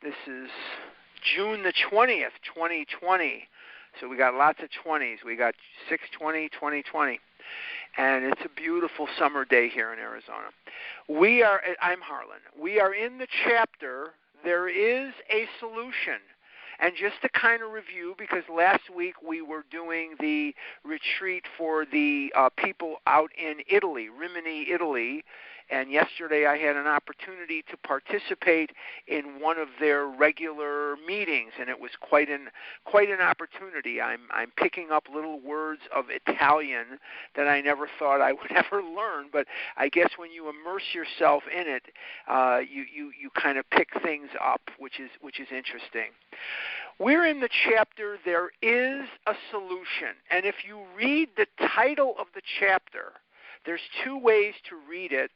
This is June the 20th, 2020. So we got lots of 20s. We got 6/20, 2020. And it's a beautiful summer day here in Arizona. I'm Harlan. We are in the chapter, There is a Solution. And just to kind of review, because last week we were doing the retreat for the people out in Italy, Rimini, Italy, and yesterday I had an opportunity to participate in one of their regular meetings, and it was quite an opportunity. I'm picking up little words of Italian that I never thought I would ever learn, but I guess when you immerse yourself in it, you kind of pick things up, which is interesting. We're in the chapter, There is a Solution. And if you read the title of the chapter, there's two ways to read it.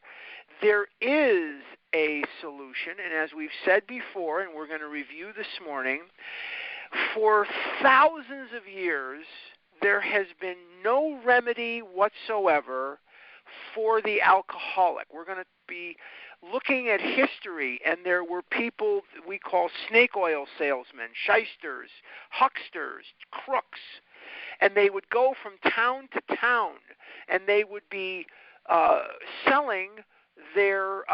There is a solution, and as we've said before, and we're going to review this morning, for thousands of years, there has been no remedy whatsoever for the alcoholic. We're going to be looking at history, and there were people we call snake oil salesmen, shysters, hucksters, crooks, and they would go from town to town, and they would be selling their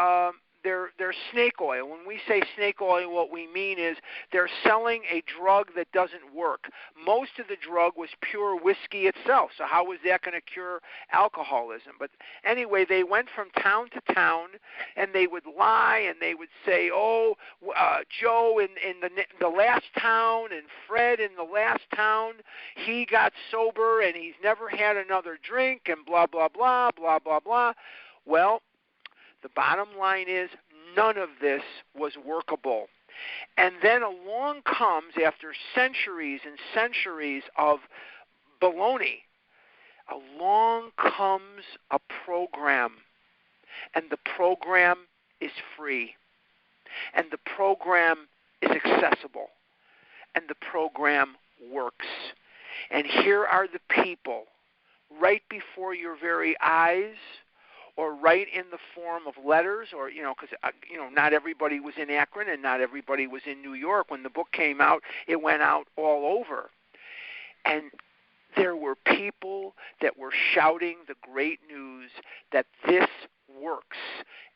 snake oil. When we say snake oil, what we mean is they're selling a drug that doesn't work. Most of the drug was pure whiskey itself, so how was that going to cure alcoholism? But anyway, they went from town to town, and they would lie, and they would say, Joe in the last town and Fred in the last town, he got sober, and he's never had another drink, and blah, blah, blah, blah, blah, blah. Well, the bottom line is none of this was workable. And then along comes, after centuries and centuries of baloney, along comes a program. And the program is free. And the program is accessible. And the program works. And here are the people right before your very eyes, or right in the form of letters, or, because, not everybody was in Akron and not everybody was in New York. When the book came out, it went out all over. And there were people that were shouting the great news that this works,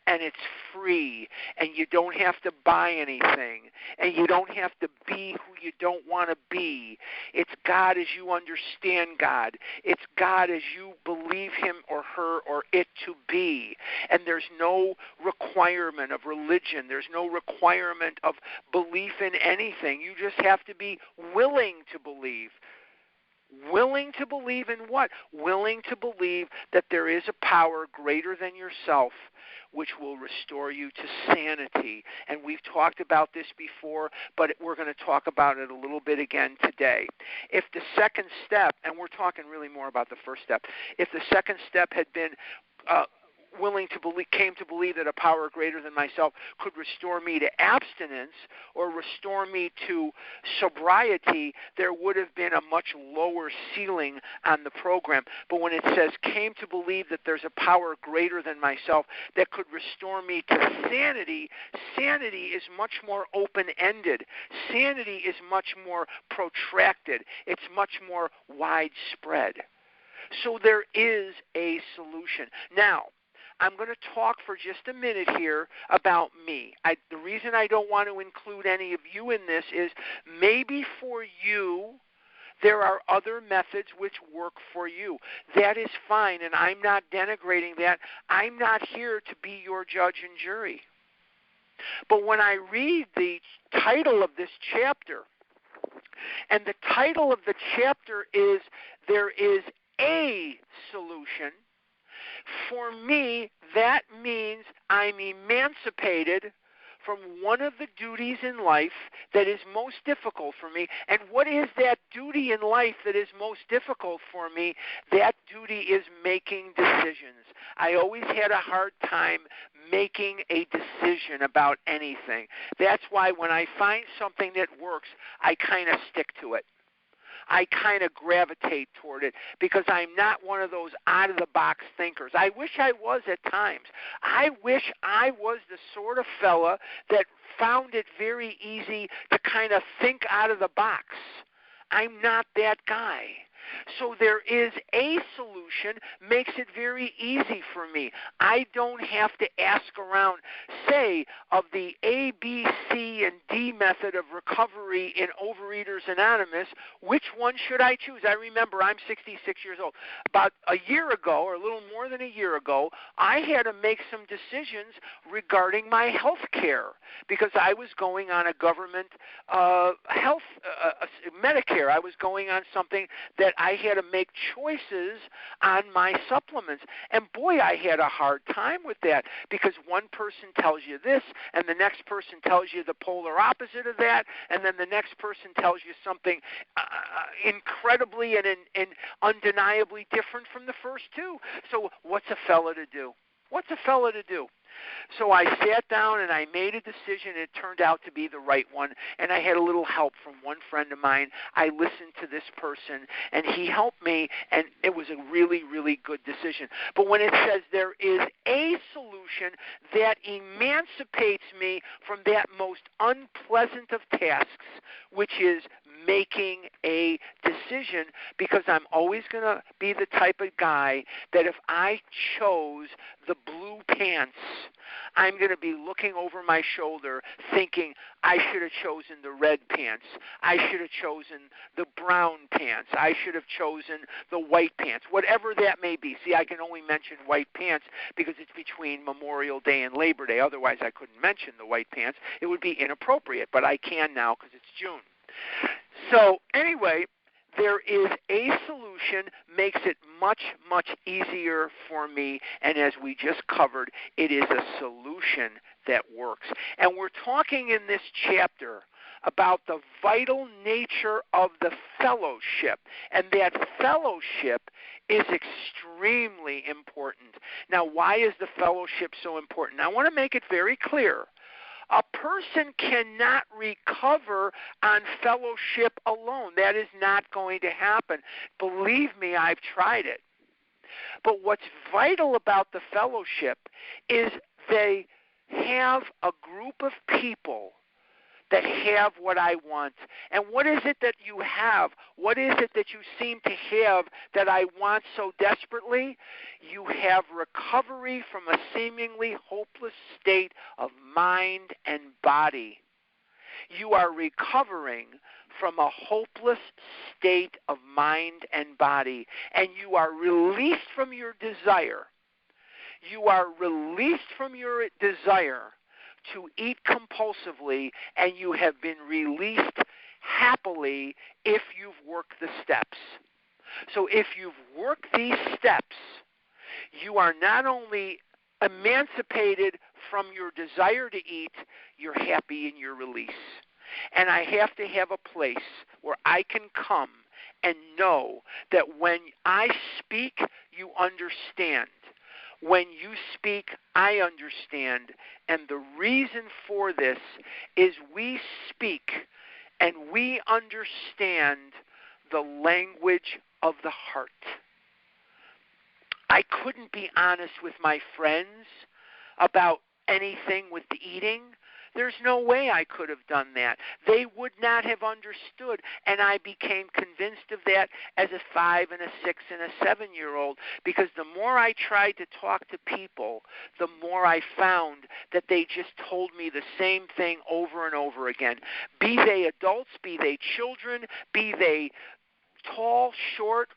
and it's free, and you don't have to buy anything, and you don't have to be who you don't want to be. It's God as you understand God. It's God as you believe him or her or it to be. And there's no requirement of religion. There's no requirement of belief in anything. You just have to be willing to believe. Willing to believe in what? Willing to believe that there is a power greater than yourself which will restore you to sanity. And we've talked about this before, but we're going to talk about it a little bit again today. If the second step, and we're talking really more about the first step, if the second step had been came to believe that a power greater than myself could restore me to abstinence or restore me to sobriety, there would have been a much lower ceiling on the program. But when it says came to believe that there's a power greater than myself that could restore me to sanity, sanity is much more open-ended. Sanity is much more protracted. It's much more widespread. So there is a solution. Now, I'm going to talk for just a minute here about me. The reason I don't want to include any of you in this is maybe for you there are other methods which work for you. That is fine, and I'm not denigrating that. I'm not here to be your judge and jury. But when I read the title of this chapter, and the title of the chapter is There is a Solution, for me, that means I'm emancipated from one of the duties in life that is most difficult for me. And what is that duty in life that is most difficult for me? That duty is making decisions. I always had a hard time making a decision about anything. That's why when I find something that works, I kind of stick to it. I kind of gravitate toward it because I'm not one of those out-of-the-box thinkers. I wish I was at times. I wish I was the sort of fella that found it very easy to kind of think out of the box. I'm not that guy. So there is a solution, makes it very easy for me. I don't have to ask around, say, of the A, B, C, and D method of recovery in Overeaters Anonymous, which one should I choose? I remember I'm 66 years old. About a year ago, or a little more than a year ago, I had to make some decisions regarding my health care because I was going on a government health Medicare. I was going on something that I had to make choices on my supplements. And boy, I had a hard time with that because one person tells you this and the next person tells you the polar opposite of that, and then the next person tells you something incredibly and undeniably different from the first two. So what's a fella to do? What's a fella to do? So I sat down and I made a decision. It turned out to be the right one, and I had a little help from one friend of mine. I listened to this person, and he helped me, and it was a really, really good decision. But when it says there is a solution that emancipates me from that most unpleasant of tasks, which is making a decision, because I'm always going to be the type of guy that if I chose the blue pants, I'm going to be looking over my shoulder thinking I should have chosen the red pants. I should have chosen the brown pants. I should have chosen the white pants, whatever that may be. See, I can only mention white pants because it's between Memorial Day and Labor Day. Otherwise, I couldn't mention the white pants. It would be inappropriate, but I can now because it's June. So anyway, there is a solution, makes it much, much easier for me, and as we just covered, it is a solution that works. And we're talking in this chapter about the vital nature of the fellowship, and that fellowship is extremely important. Now, why is the fellowship so important? I want to make it very clear. A person cannot recover on fellowship alone. That is not going to happen. Believe me, I've tried it. But what's vital about the fellowship is they have a group of people that have what I want. And what is it that you have? What is it that you seem to have that I want so desperately? You have recovery from a seemingly hopeless state of mind and body. You are recovering from a hopeless state of mind and body, and you are released from your desire. You are released from your desire to eat compulsively, and you have been released happily if you've worked the steps. So if you've worked these steps, you are not only emancipated from your desire to eat, you're happy in your release. And I have to have a place where I can come and know that when I speak, you understand. When you speak, I understand. And the reason for this is we speak and we understand the language of the heart. I couldn't be honest with my friends about anything with the eating. There's no way I could have done that. They would not have understood, and I became convinced of that as a 5 and a 6 and a 7-year-old, because the more I tried to talk to people, the more I found that they just told me the same thing over and over again. Be they adults, be they children, be they tall, short,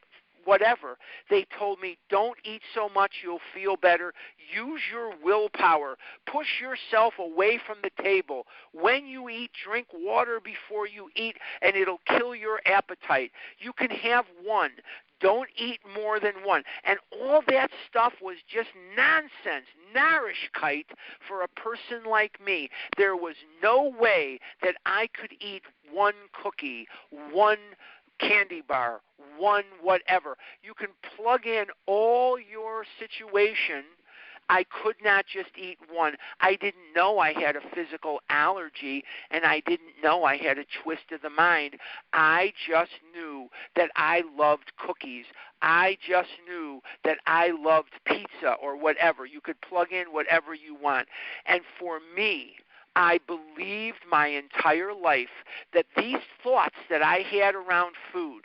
whatever. They told me, don't eat so much, you'll feel better. Use your willpower. Push yourself away from the table. When you eat, drink water before you eat, and it'll kill your appetite. You can have one. Don't eat more than one. And all that stuff was just nonsense, Narishkeit for a person like me. There was no way that I could eat one cookie, one candy bar, one whatever. You can plug in all your situation I could not just eat one. I didn't know I had a physical allergy, and I didn't know I had a twist of the mind. I just knew that I loved cookies. I just knew that I loved pizza or whatever. You could plug in whatever you want. And for me, I believed my entire life that these thoughts that I had around food,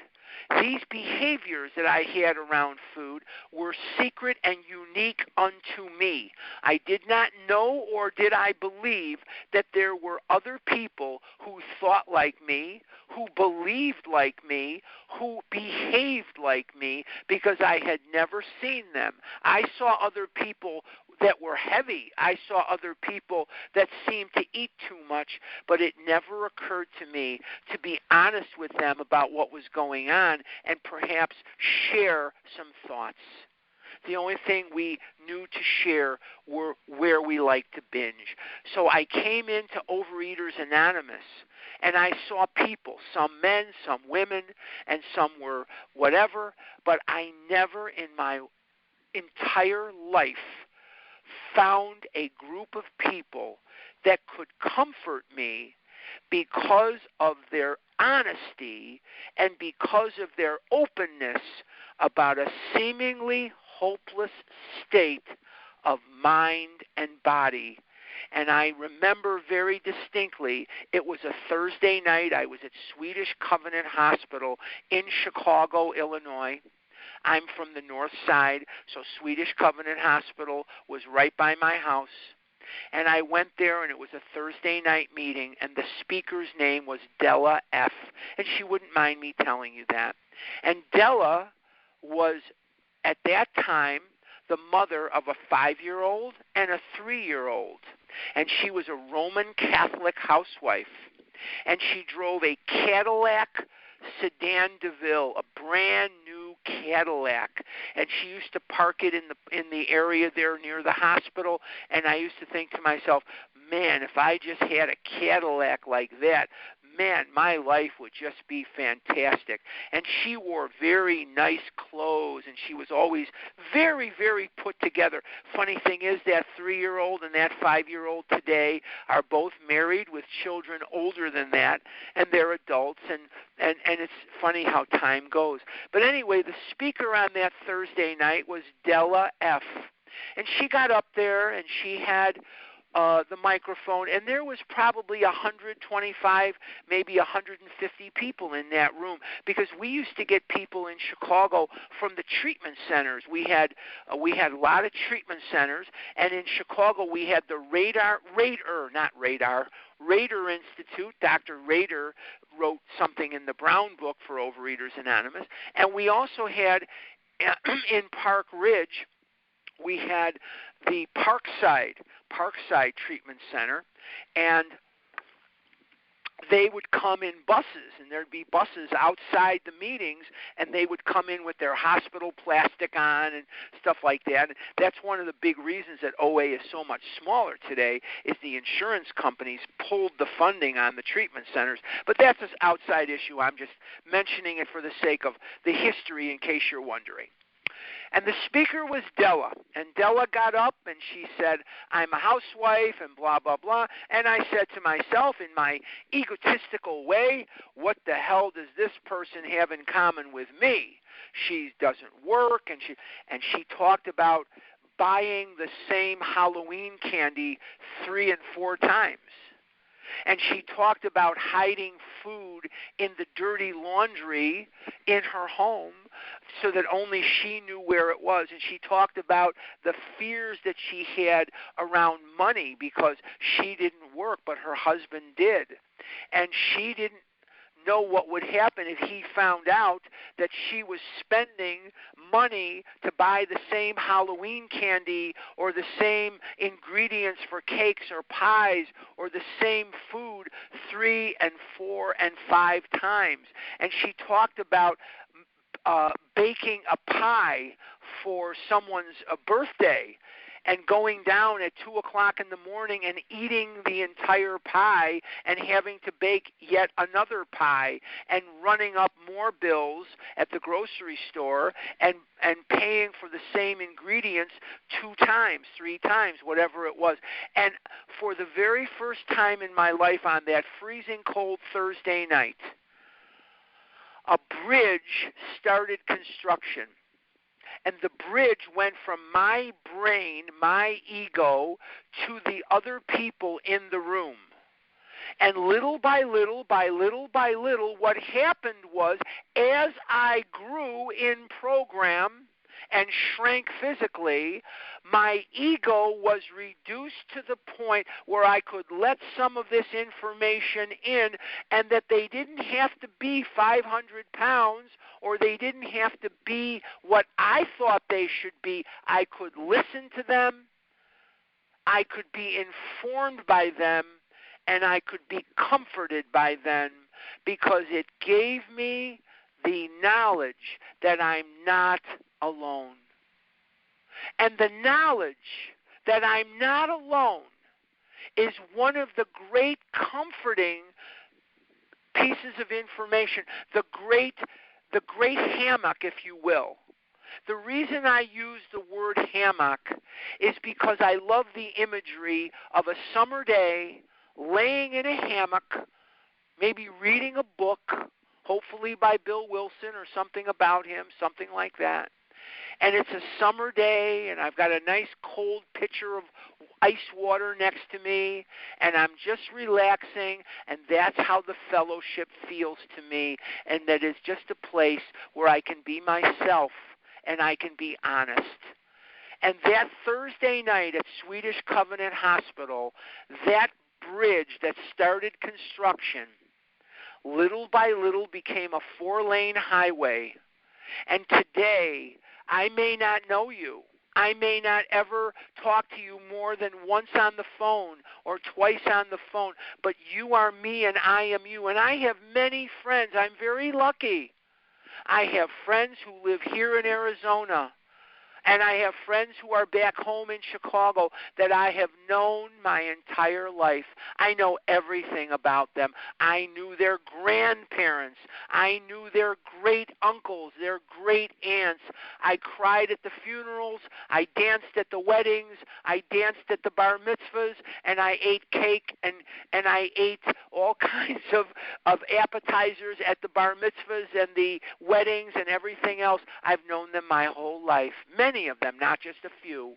these behaviors that I had around food were secret and unique unto me. I did not know or did I believe that there were other people who thought like me, who believed like me, who behaved like me, because I had never seen them. I saw other people that were heavy. I saw other people that seemed to eat too much, but it never occurred to me to be honest with them about what was going on and perhaps share some thoughts. The only thing we knew to share were where we liked to binge. So I came into Overeaters Anonymous, and I saw people, some men, some women, and some were whatever, but I never in my entire life found a group of people that could comfort me because of their honesty and because of their openness about a seemingly hopeless state of mind and body. And I remember very distinctly, it was a Thursday night. I was at Swedish Covenant Hospital in Chicago, Illinois. I'm from the north side, so Swedish Covenant Hospital was right by my house. And I went there, and it was a Thursday night meeting, and the speaker's name was Della F., and she wouldn't mind me telling you that. And Della was, at that time, the mother of a 5-year-old and a 3-year-old. And she was a Roman Catholic housewife. And she drove a Cadillac Sedan DeVille, a brand new Cadillac, and she used to park it in the area there near the hospital. And I used to think to myself, man, if I just had a Cadillac like that, man, my life would just be fantastic. And she wore very nice clothes, and she was always very, very put together. Funny thing is, that 3-year-old and that 5-year-old today are both married with children older than that, and they're adults, and it's funny how time goes. But anyway, the speaker on that Thursday night was Della F., and she got up there, and she had the microphone, and there was probably 125, maybe 150 people in that room, because we used to get people in Chicago from the treatment centers. We had a lot of treatment centers, and in Chicago we had the Rader Institute. Dr. Rader wrote something in the Brown Book for Overeaters Anonymous, and we also had in Park Ridge, we had the Parkside Treatment Center, and they would come in buses, and there'd be buses outside the meetings, and they would come in with their hospital plastic on and stuff like that. And that's one of the big reasons that OA is so much smaller today, is the insurance companies pulled the funding on the treatment centers. But that's an outside issue. I'm just mentioning it for the sake of the history in case you're wondering. And the speaker was Della, and Della got up and she said, I'm a housewife and blah, blah, blah. And I said to myself in my egotistical way, what the hell does this person have in common with me? She doesn't work, and she talked about buying the same Halloween candy 3 and 4 times. And she talked about hiding food in the dirty laundry in her home so that only she knew where it was. And she talked about the fears that she had around money because she didn't work, but her husband did. And she didn't know what would happen if he found out that she was spending money to buy the same Halloween candy or the same ingredients for cakes or pies or the same food 3 and 4 and 5 times. And she talked about baking a pie for someone's birthday. and going down at 2 o'clock in the morning and eating the entire pie and having to bake yet another pie and running up more bills at the grocery store and paying for the same ingredients 2 times, 3 times, whatever it was. And for the very first time in my life on that freezing cold Thursday night, a bridge started construction. And the bridge went from my brain, my ego, to the other people in the room. And little by little, what happened was, as I grew in program and shrank physically, my ego was reduced to the point where I could let some of this information in, and that they didn't have to be 500 pounds, or they didn't have to be what I thought they should be. I could listen to them, I could be informed by them, and I could be comforted by them, because it gave me the knowledge that I'm not alone. And the knowledge that I'm not alone is one of the great comforting pieces of information, the great hammock, if you will. The reason I use the word hammock is because I love the imagery of a summer day laying in a hammock, maybe reading a book, hopefully by Bill Wilson or something about him, something like that. And it's a summer day, and I've got a nice cold pitcher of ice water next to me, and I'm just relaxing, and that's how the fellowship feels to me, and that is just a place where I can be myself and I can be honest. And that Thursday night at Swedish Covenant Hospital, that bridge that started construction, little by little became a 4-lane highway. And today, I may not know you. I may not ever talk to you more than once on the phone or twice on the phone, but you are me and I am you. And I have many friends. I'm very lucky. I have friends who live here in Arizona, and I have friends who are back home in Chicago that I have known my entire life. I know everything about them. I knew their grandparents. I knew their great uncles, their great aunts. I cried at the funerals. I danced at the weddings. I danced at the bar mitzvahs, and I ate cake, and I ate all kinds of appetizers at the bar mitzvahs and the weddings and everything else. I've known them my whole life. Many of them, not just a few.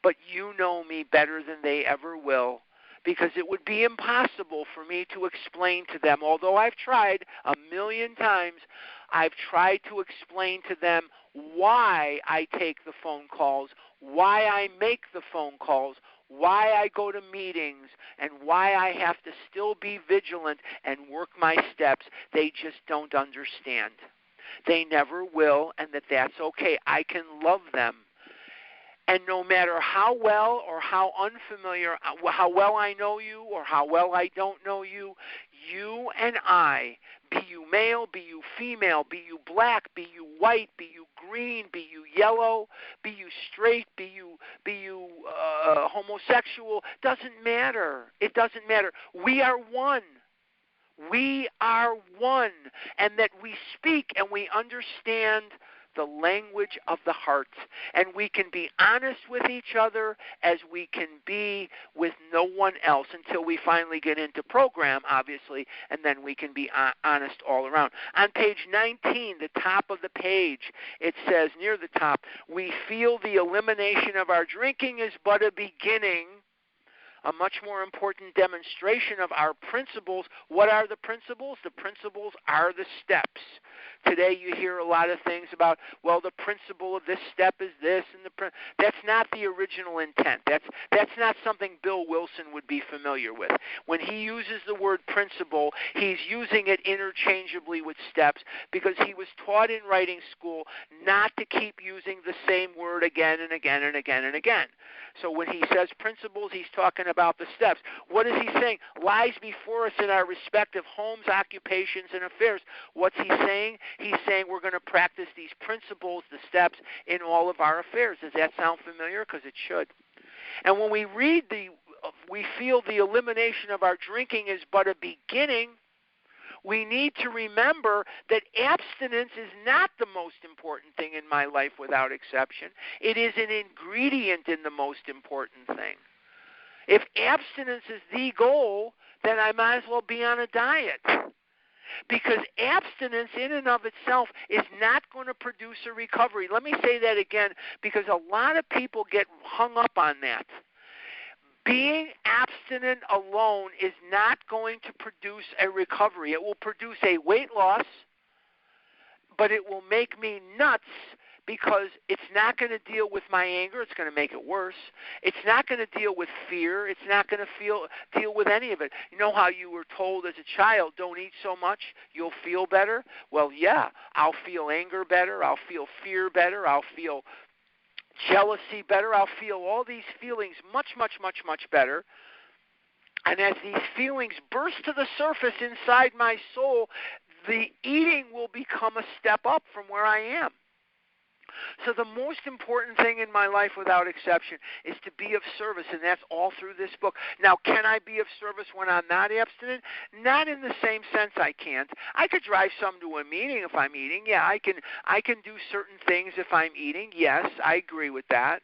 But you know me better than they ever will, because it would be impossible for me to explain to them, although I've tried 1,000,000 times, I've tried to explain to them why I take the phone calls, why I make the phone calls, why I go to meetings, and why I have to still be vigilant and work my steps. They just don't understand. They never will, and that's okay. I can love them. And no matter how well or how unfamiliar, how well I know you or how well I don't know you, you and I, be you male, be you female, be you black, be you white, be you green, be you yellow, be you straight, be you homosexual, doesn't matter. It doesn't matter. We are one. We are one, and that we speak and we understand the language of the heart, and we can be honest with each other as we can be with no one else until we finally get into program, obviously, and then we can be honest all around. On page 19, the top of the page, it says near the top, we feel the elimination of our drinking is but a beginning. A much more important demonstration of our principles. What are the principles? The principles are the steps. Today you hear a lot of things about, well, the principle of this step is this, and that's not the original intent. That's not something Bill Wilson would be familiar with. When he uses the word principle, he's using it interchangeably with steps, because he was taught in writing school not to keep using the same word again and again and again and again. So when he says principles, he's talking about the steps. What is he saying? Lies before us in our respective homes, occupations, and affairs. What's he saying? He's saying we're going to practice these principles, the steps, in all of our affairs. Does that sound familiar? Because it should. And when we read we feel the elimination of our drinking is but a beginning, we need to remember that abstinence is not the most important thing in my life without exception. It is an ingredient in the most important thing. If abstinence is the goal, then I might as well be on a diet. Because abstinence in and of itself is not going to produce a recovery. Let me say that again, because a lot of people get hung up on that. Being abstinent alone is not going to produce a recovery. It will produce a weight loss, but it will make me nuts because it's not going to deal with my anger. It's going to make it worse. It's not going to deal with fear. It's not going to deal with any of it. You know how you were told as a child, don't eat so much, you'll feel better? Well, yeah, I'll feel anger better. I'll feel fear better. I'll feel jealousy better. I'll feel all these feelings much, much, much, much better. And as these feelings burst to the surface inside my soul, the eating will become a step up from where I am. So the most important thing in my life without exception is to be of service, and that's all through this book. Now, can I be of service when I'm not abstinent? Not in the same sense I can't. I could drive some to a meeting if I'm eating. Yeah, I can do certain things if I'm eating. Yes, I agree with that.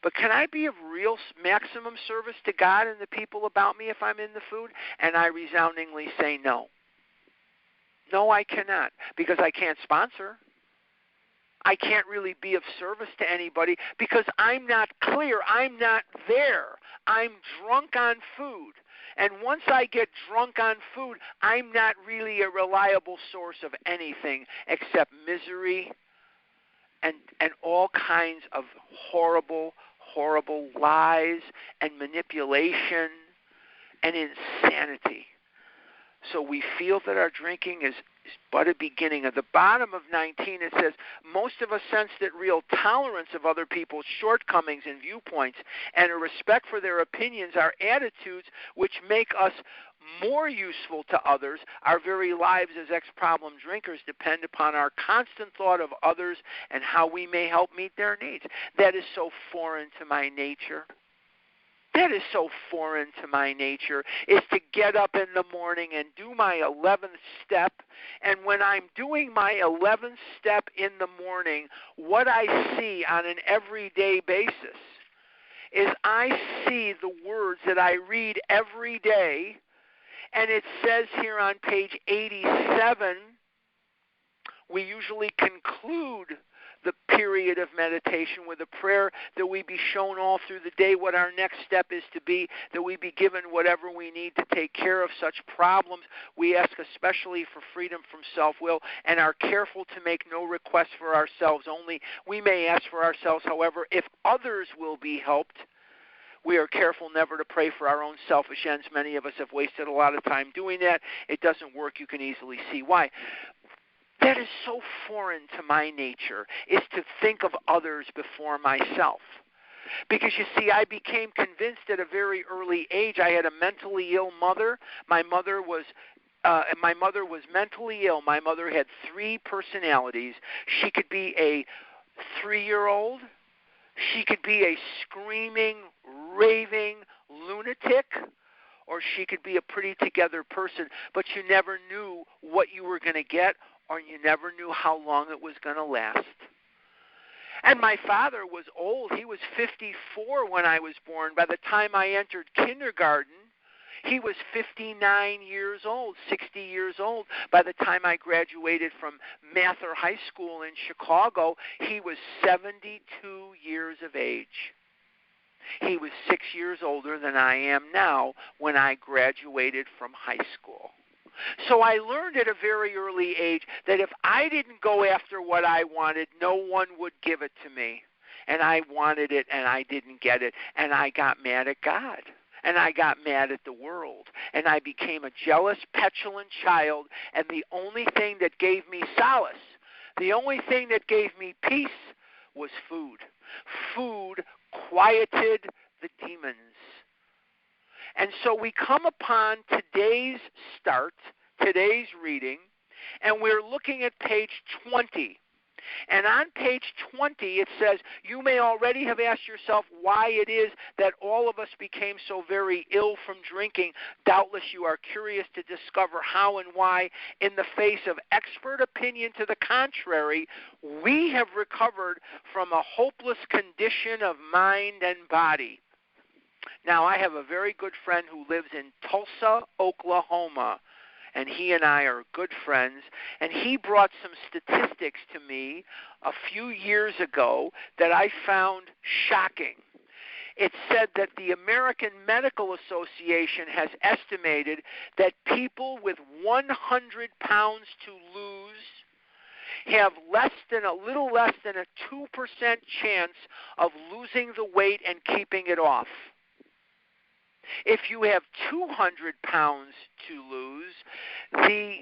But can I be of real maximum service to God and the people about me if I'm in the food? And I resoundingly say no. No, I cannot, because I can't sponsor. I can't really be of service to anybody because I'm not clear. I'm not there. I'm drunk on food. And once I get drunk on food, I'm not really a reliable source of anything except misery and all kinds of horrible, horrible lies and manipulation and insanity. So we feel that our drinking is but a beginning. At the bottom of 19, it says, most of us sense that real tolerance of other people's shortcomings and viewpoints and a respect for their opinions are attitudes which make us more useful to others. Our very lives as ex-problem drinkers depend upon our constant thought of others and how we may help meet their needs. That is so foreign to my nature. That is so foreign to my nature, is to get up in the morning and do my 11th step. And when I'm doing my 11th step in the morning, what I see on an everyday basis is I see the words that I read every day, and it says here on page 87, we usually conclude the period of meditation with a prayer that we be shown all through the day what our next step is to be, that we be given whatever we need to take care of such problems. We ask especially for freedom from self-will and are careful to make no requests for ourselves only. We may ask for ourselves, however, if others will be helped. We are careful never to pray for our own selfish ends. Many of us have wasted a lot of time doing that. It doesn't work. You can easily see why. That is so foreign to my nature, is to think of others before myself. Because, you see, I became convinced at a very early age. I had a mentally ill mother. My mother was mentally ill. My mother had 3 personalities. She could be a 3-year-old. She could be a screaming, raving lunatic. Or she could be a pretty together person. But you never knew what you were going to get, or you never knew how long it was going to last. And my father was old. He was 54 when I was born. By the time I entered kindergarten, he was 59 years old, 60 years old. By the time I graduated from Mather High School in Chicago, he was 72 years of age. He was 6 years older than I am now when I graduated from high school. So I learned at a very early age that if I didn't go after what I wanted, no one would give it to me. And I wanted it, and I didn't get it. And I got mad at God. And I got mad at the world. And I became a jealous, petulant child. And the only thing that gave me solace, the only thing that gave me peace was food. Food quieted the demons And so we come upon today's reading, and we're looking at page 20. And on page 20, it says, you may already have asked yourself why it is that all of us became so very ill from drinking. Doubtless you are curious to discover how and why, in the face of expert opinion to the contrary, we have recovered from a hopeless condition of mind and body. Now, I have a very good friend who lives in Tulsa, Oklahoma, and he and I are good friends, and he brought some statistics to me a few years ago that I found shocking. It said that the American Medical Association has estimated that people with 100 pounds to lose have a little less than a 2% chance of losing the weight and keeping it off. If you have 200 pounds to lose, the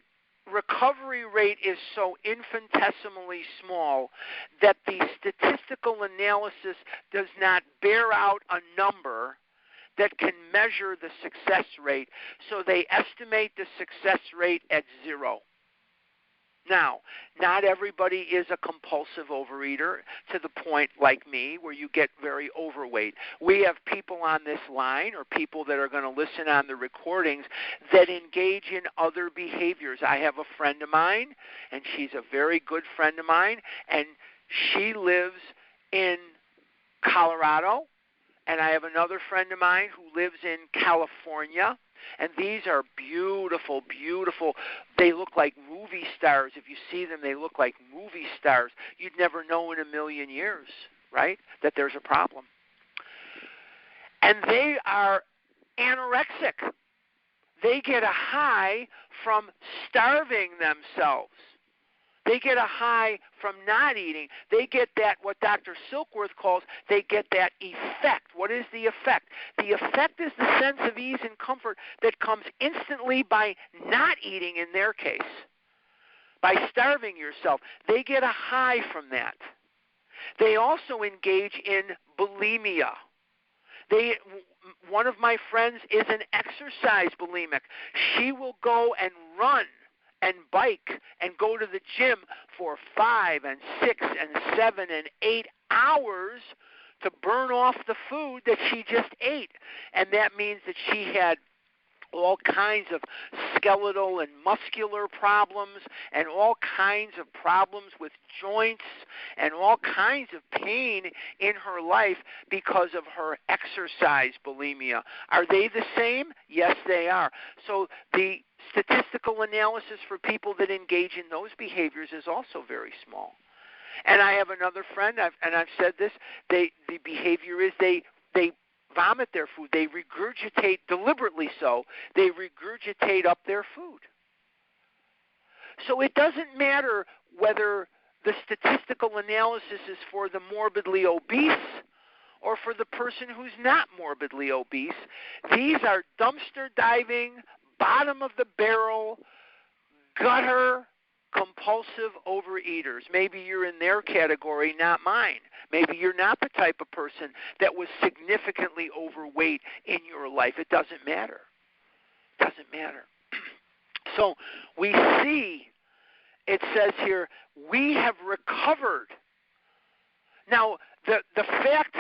recovery rate is so infinitesimally small that the statistical analysis does not bear out a number that can measure the success rate. So they estimate the success rate at 0. Now, not everybody is a compulsive overeater to the point like me where you get very overweight. We have people on this line or people that are going to listen on the recordings that engage in other behaviors. I have a friend of mine, and she's a very good friend of mine, and she lives in Colorado, and I have another friend of mine who lives in California. And these are beautiful, beautiful. They look like movie stars. If you see them, they look like movie stars. You'd never know in a million years, right, that there's a problem. And they are anorexic. They get a high from starving themselves. They get a high from not eating. They get that, what Dr. Silkworth calls, they get that effect. What is the effect? The effect is the sense of ease and comfort that comes instantly by not eating in their case, by starving yourself. They get a high from that. They also engage in bulimia. One of my friends is an exercise bulimic. She will go and run and bike and go to the gym for 5 and 6 and 7 and 8 hours to burn off the food that she just ate. And that means that she had all kinds of skeletal and muscular problems and all kinds of problems with joints and all kinds of pain in her life because of her exercise bulimia. Are they the same? Yes, they are. So the statistical analysis for people that engage in those behaviors is also very small. And I have another friend, I've said this, the behavior is they vomit their food. They regurgitate, deliberately so, they regurgitate up their food. So it doesn't matter whether the statistical analysis is for the morbidly obese or for the person who's not morbidly obese. These are dumpster diving, bottom of the barrel, gutter, compulsive overeaters. Maybe you're in their category, not mine. Maybe you're not the type of person that was significantly overweight in your life. It doesn't matter. It doesn't matter. So we see, it says here, we have recovered. Now, the fact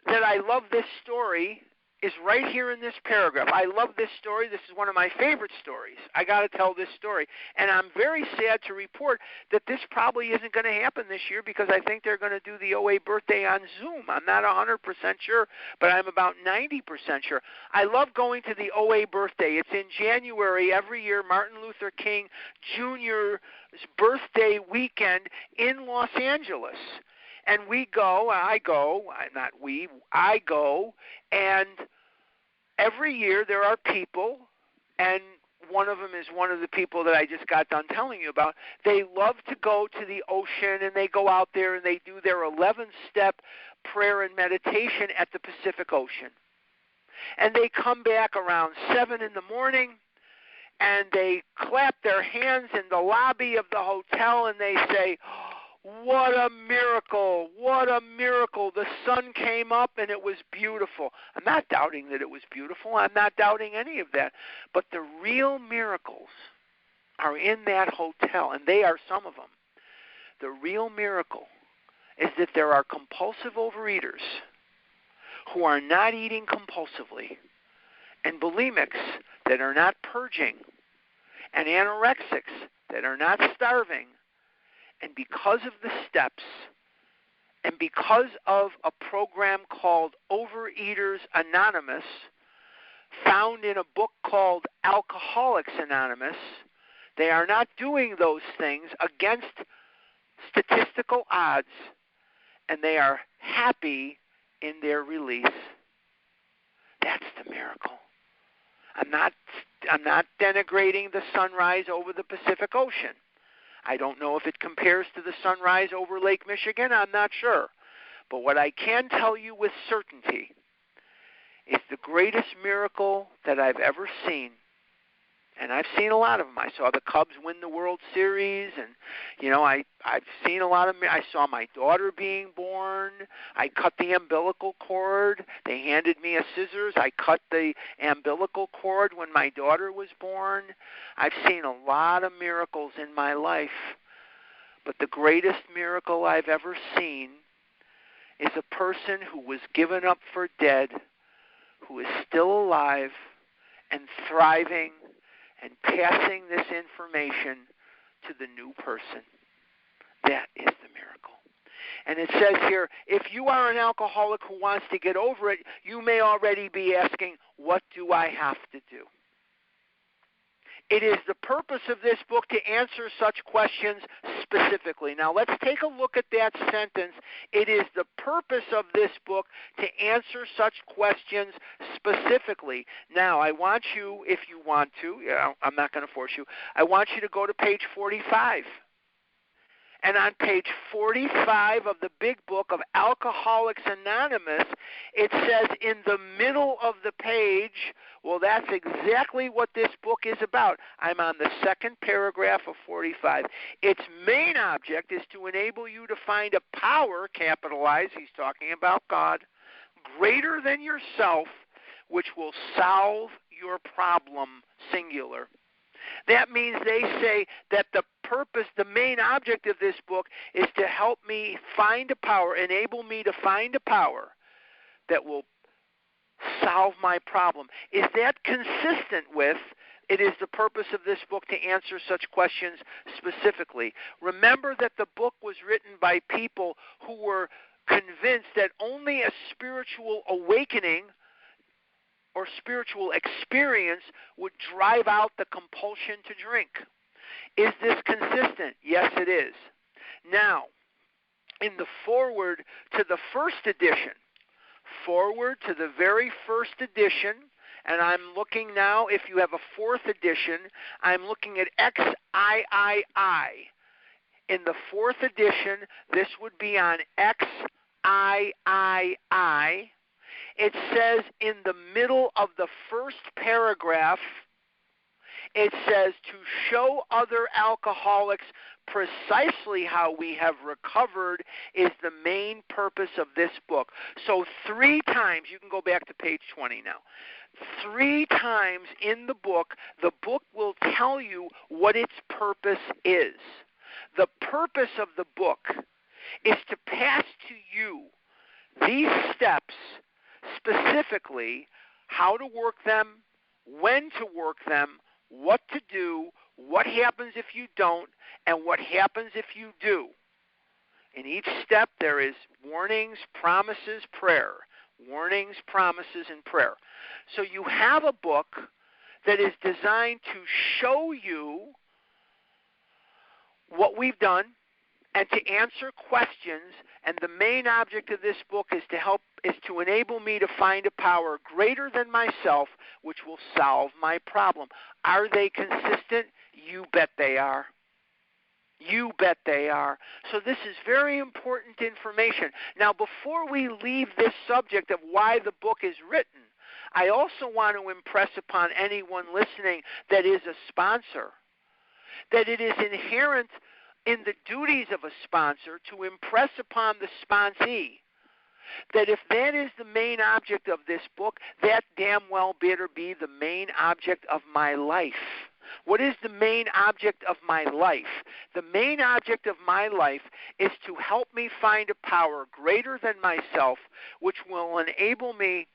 that I love this story is right here in this paragraph. I love this story. This is one of my favorite stories. I got to tell this story. And I'm very sad to report that this probably isn't going to happen this year because I think they're going to do the OA birthday on Zoom. I'm not 100% sure, but I'm about 90% sure. I love going to the OA birthday. It's in January every year, Martin Luther King Jr.'s birthday weekend in Los Angeles. And I go, and every year there are people, and one of them is one of the people that I just got done telling you about. They love to go to the ocean, and they go out there and they do their 11-step prayer and meditation at the Pacific Ocean. And they come back around 7 in the morning, and they clap their hands in the lobby of the hotel, and they say, What a miracle. What a miracle. The sun came up and it was beautiful. I'm not doubting that it was beautiful. I'm not doubting any of that. But the real miracles are in that hotel, and they are some of them. The real miracle is that there are compulsive overeaters who are not eating compulsively, and bulimics that are not purging, and anorexics that are not starving. And because of the steps, and because of a program called Overeaters Anonymous, found in a book called Alcoholics Anonymous, they are not doing those things against statistical odds, and they are happy in their release. That's the miracle. I'm not denigrating the sunrise over the Pacific Ocean. I don't know if it compares to the sunrise over Lake Michigan. I'm not sure. But what I can tell you with certainty is the greatest miracle that I've ever seen. And I've seen a lot of them. I saw the Cubs win the World Series, and I've seen a lot of. I saw my daughter being born. I cut the umbilical cord. They handed me a scissors. I cut the umbilical cord when my daughter was born. I've seen a lot of miracles in my life, but the greatest miracle I've ever seen is a person who was given up for dead, who is still alive and thriving, and passing this information to the new person. That is the miracle. And it says here, if you are an alcoholic who wants to get over it, you may already be asking, what do I have to do? It is the purpose of this book to answer such questions specifically. Now, let's take a look at that sentence. It is the purpose of this book to answer such questions specifically. Now, I want you, if you want to, I'm not going to force you, I want you to go to page 45. And on page 45 of the Big Book of Alcoholics Anonymous, it says in the middle of the page, well, that's exactly what this book is about. I'm on the second paragraph of 45. Its main object is to enable you to find a power, capitalized, he's talking about God, greater than yourself, which will solve your problem, singular. That means they say that the purpose, the main object of this book is to help me find a power, enable me to find a power that will solve my problem. Is that consistent with it is the purpose of this book to answer such questions specifically? Remember that the book was written by people who were convinced that only a spiritual awakening or spiritual experience would drive out the compulsion to drink. Is this consistent? Yes, it is. Now, in the foreword to the first edition, forward to the very first edition, and I'm looking now, if you have a fourth edition, I'm looking at XIII. In the fourth edition, this would be on XIII. It says in the middle of the first paragraph, it says to show other alcoholics precisely how we have recovered is the main purpose of this book. So 3 times, you can go back to page 20 now, 3 times in the book will tell you what its purpose is. The purpose of the book is to pass to you these steps, specifically how to work them, when to work them, what to do, what happens if you don't, and what happens if you do. In each step there is warnings, promises, prayer. Warnings, promises, and prayer. So you have a book that is designed to show you what we've done and to answer questions, and the main object of this book is to enable me to find a power greater than myself which will solve my problem. Are they consistent? You bet they are. You bet they are. So this is very important information. Now, before we leave this subject of why the book is written, I also want to impress upon anyone listening that is a sponsor that it is inherent in the duties of a sponsor to impress upon the sponsee that if that is the main object of this book, that damn well better be the main object of my life. What is the main object of my life? The main object of my life is to help me find a power greater than myself, which will enable me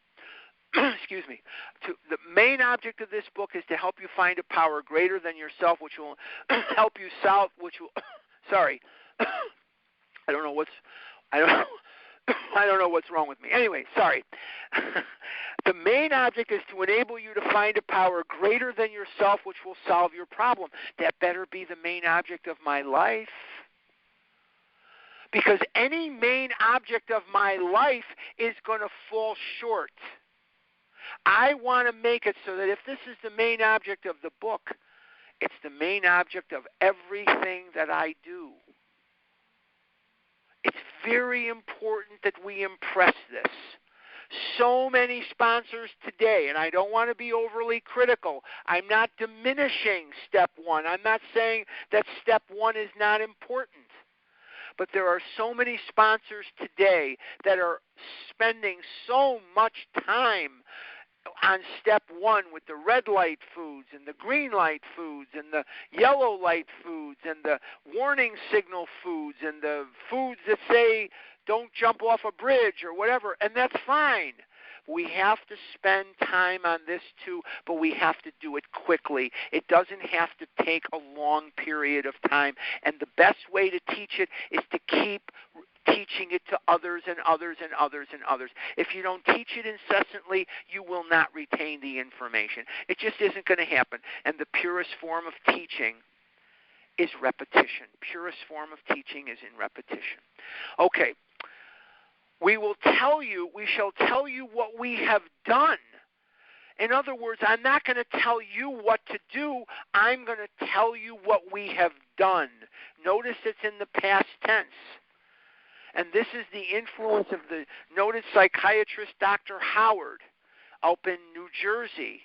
excuse me. The main object of this book is to help you find a power greater than yourself, which will help you solve. Which will, sorry, I don't know what's wrong with me. Anyway, sorry. The main object is to enable you to find a power greater than yourself, which will solve your problem. That better be the main object of my life. Because any main object of my life is going to fall short. I want to make it so that if this is the main object of the book, it's the main object of everything that I do. It's very important that we impress this. So many sponsors today, and I don't want to be overly critical. I'm not diminishing step one. I'm not saying that step one is not important. But there are so many sponsors today that are spending so much time on step one with the red light foods and the green light foods and the yellow light foods and the warning signal foods and the foods that say don't jump off a bridge or whatever, and that's fine. We have to spend time on this too, but we have to do it quickly. It doesn't have to take a long period of time, and the best way to teach it is to keep teaching it to others and others and others and others. If you don't teach it incessantly, you will not retain the information. It just isn't going to happen. And the purest form of teaching is repetition. Purest form of teaching is in repetition. Okay. We shall tell you what we have done. In other words, I'm not going to tell you what to do. I'm going to tell you what we have done. Notice it's in the past tense. And this is the influence of the noted psychiatrist Dr. Howard up in New Jersey.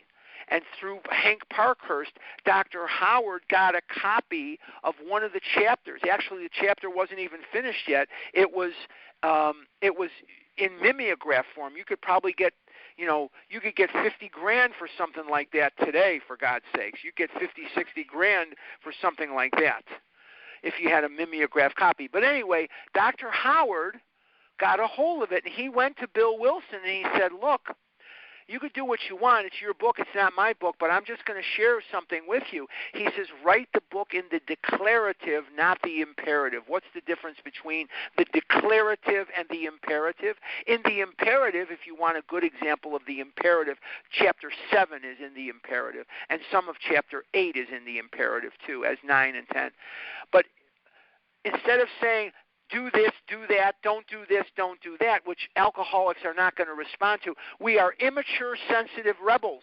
And through Hank Parkhurst, Dr. Howard got a copy of one of the chapters. Actually, the chapter wasn't even finished yet. It was in mimeograph form. You could probably get, you could get $50,000 for something like that today, for God's sakes. You get $50,000-$60,000 for something like that if you had a mimeograph copy. But anyway, Dr. Howard got a hold of it, and he went to Bill Wilson, and he said, look, you could do what you want. It's your book. It's not my book, but I'm just going to share something with you. He says, write the book in the declarative, not the imperative. What's the difference between the declarative and the imperative? In the imperative, if you want a good example of the imperative, chapter 7 is in the imperative, and some of chapter 8 is in the imperative too, as 9 and 10. But instead of saying, do this, do that, don't do this, don't do that, which alcoholics are not going to respond to. We are immature, sensitive rebels.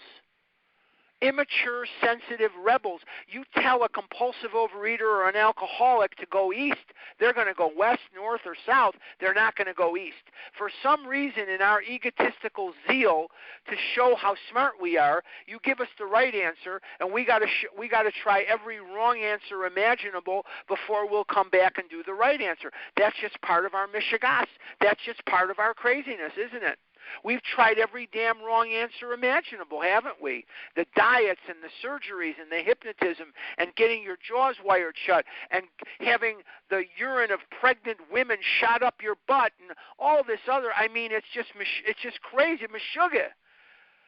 Immature, sensitive rebels. You tell a compulsive overeater or an alcoholic to go east, they're going to go west, north, or south. They're not going to go east. For some reason, in our egotistical zeal to show how smart we are, you give us the right answer, and we got to try every wrong answer imaginable before we'll come back and do the right answer. That's just part of our mishigas. That's just part of our craziness, isn't it? We've tried every damn wrong answer imaginable, haven't we? The diets and the surgeries and the hypnotism and getting your jaws wired shut and having the urine of pregnant women shot up your butt and all this other. I mean, it's just crazy, meshuggah.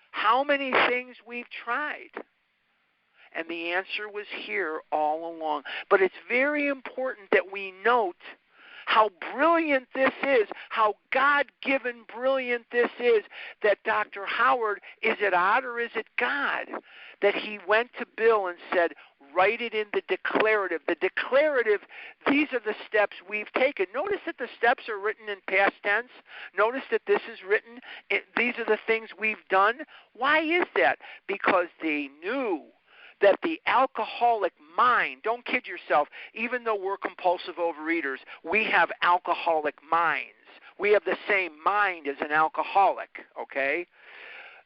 How many things we've tried? And the answer was here all along. But it's very important that we note how brilliant this is, how God-given brilliant this is, that Dr. Howard, is it odd or is it God, that he went to Bill and said, write it in the declarative. The declarative, these are the steps we've taken. Notice that the steps are written in past tense. Notice that this is written, these are the things we've done. Why is that? Because they knew that the alcoholic mind, don't kid yourself, even though we're compulsive overeaters, we have alcoholic minds. We have the same mind as an alcoholic, okay?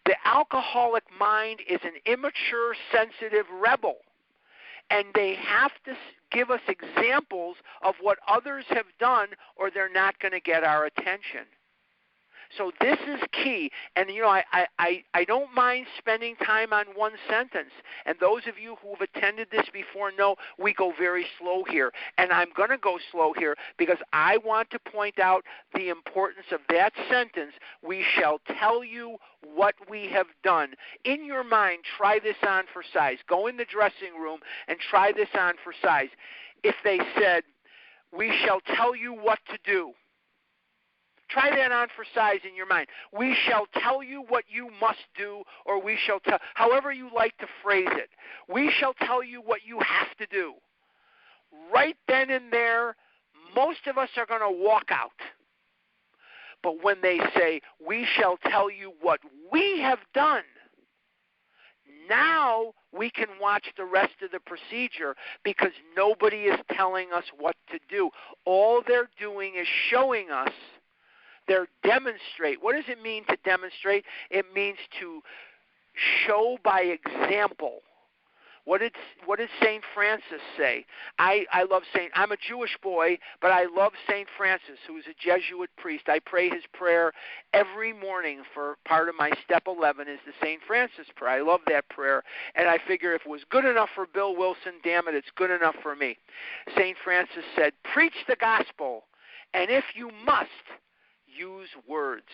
The alcoholic mind is an immature, sensitive rebel, and they have to give us examples of what others have done, or they're not going to get our attention. So this is key, and I don't mind spending time on one sentence. And those of you who have attended this before know we go very slow here, and I'm going to go slow here because I want to point out the importance of that sentence. We shall tell you what we have done. In your mind, try this on for size. Go in the dressing room and try this on for size. If they said, we shall tell you what to do. Try that on for size in your mind. We shall tell you what you must do, or we shall tell, however you like to phrase it. We shall tell you what you have to do. Right then and there, most of us are going to walk out. But when they say, we shall tell you what we have done, now we can watch the rest of the procedure because nobody is telling us what to do. All they're doing is showing us. They're demonstrate. What does it mean to demonstrate? It means to show by example. What did St. Francis say? I love St. I'm a Jewish boy, but I love St. Francis, who is a Jesuit priest. I pray his prayer every morning for part of my step 11 is the St. Francis prayer. I love that prayer, and I figure if it was good enough for Bill Wilson, damn it, it's good enough for me. St. Francis said, preach the gospel, and if you must, use words.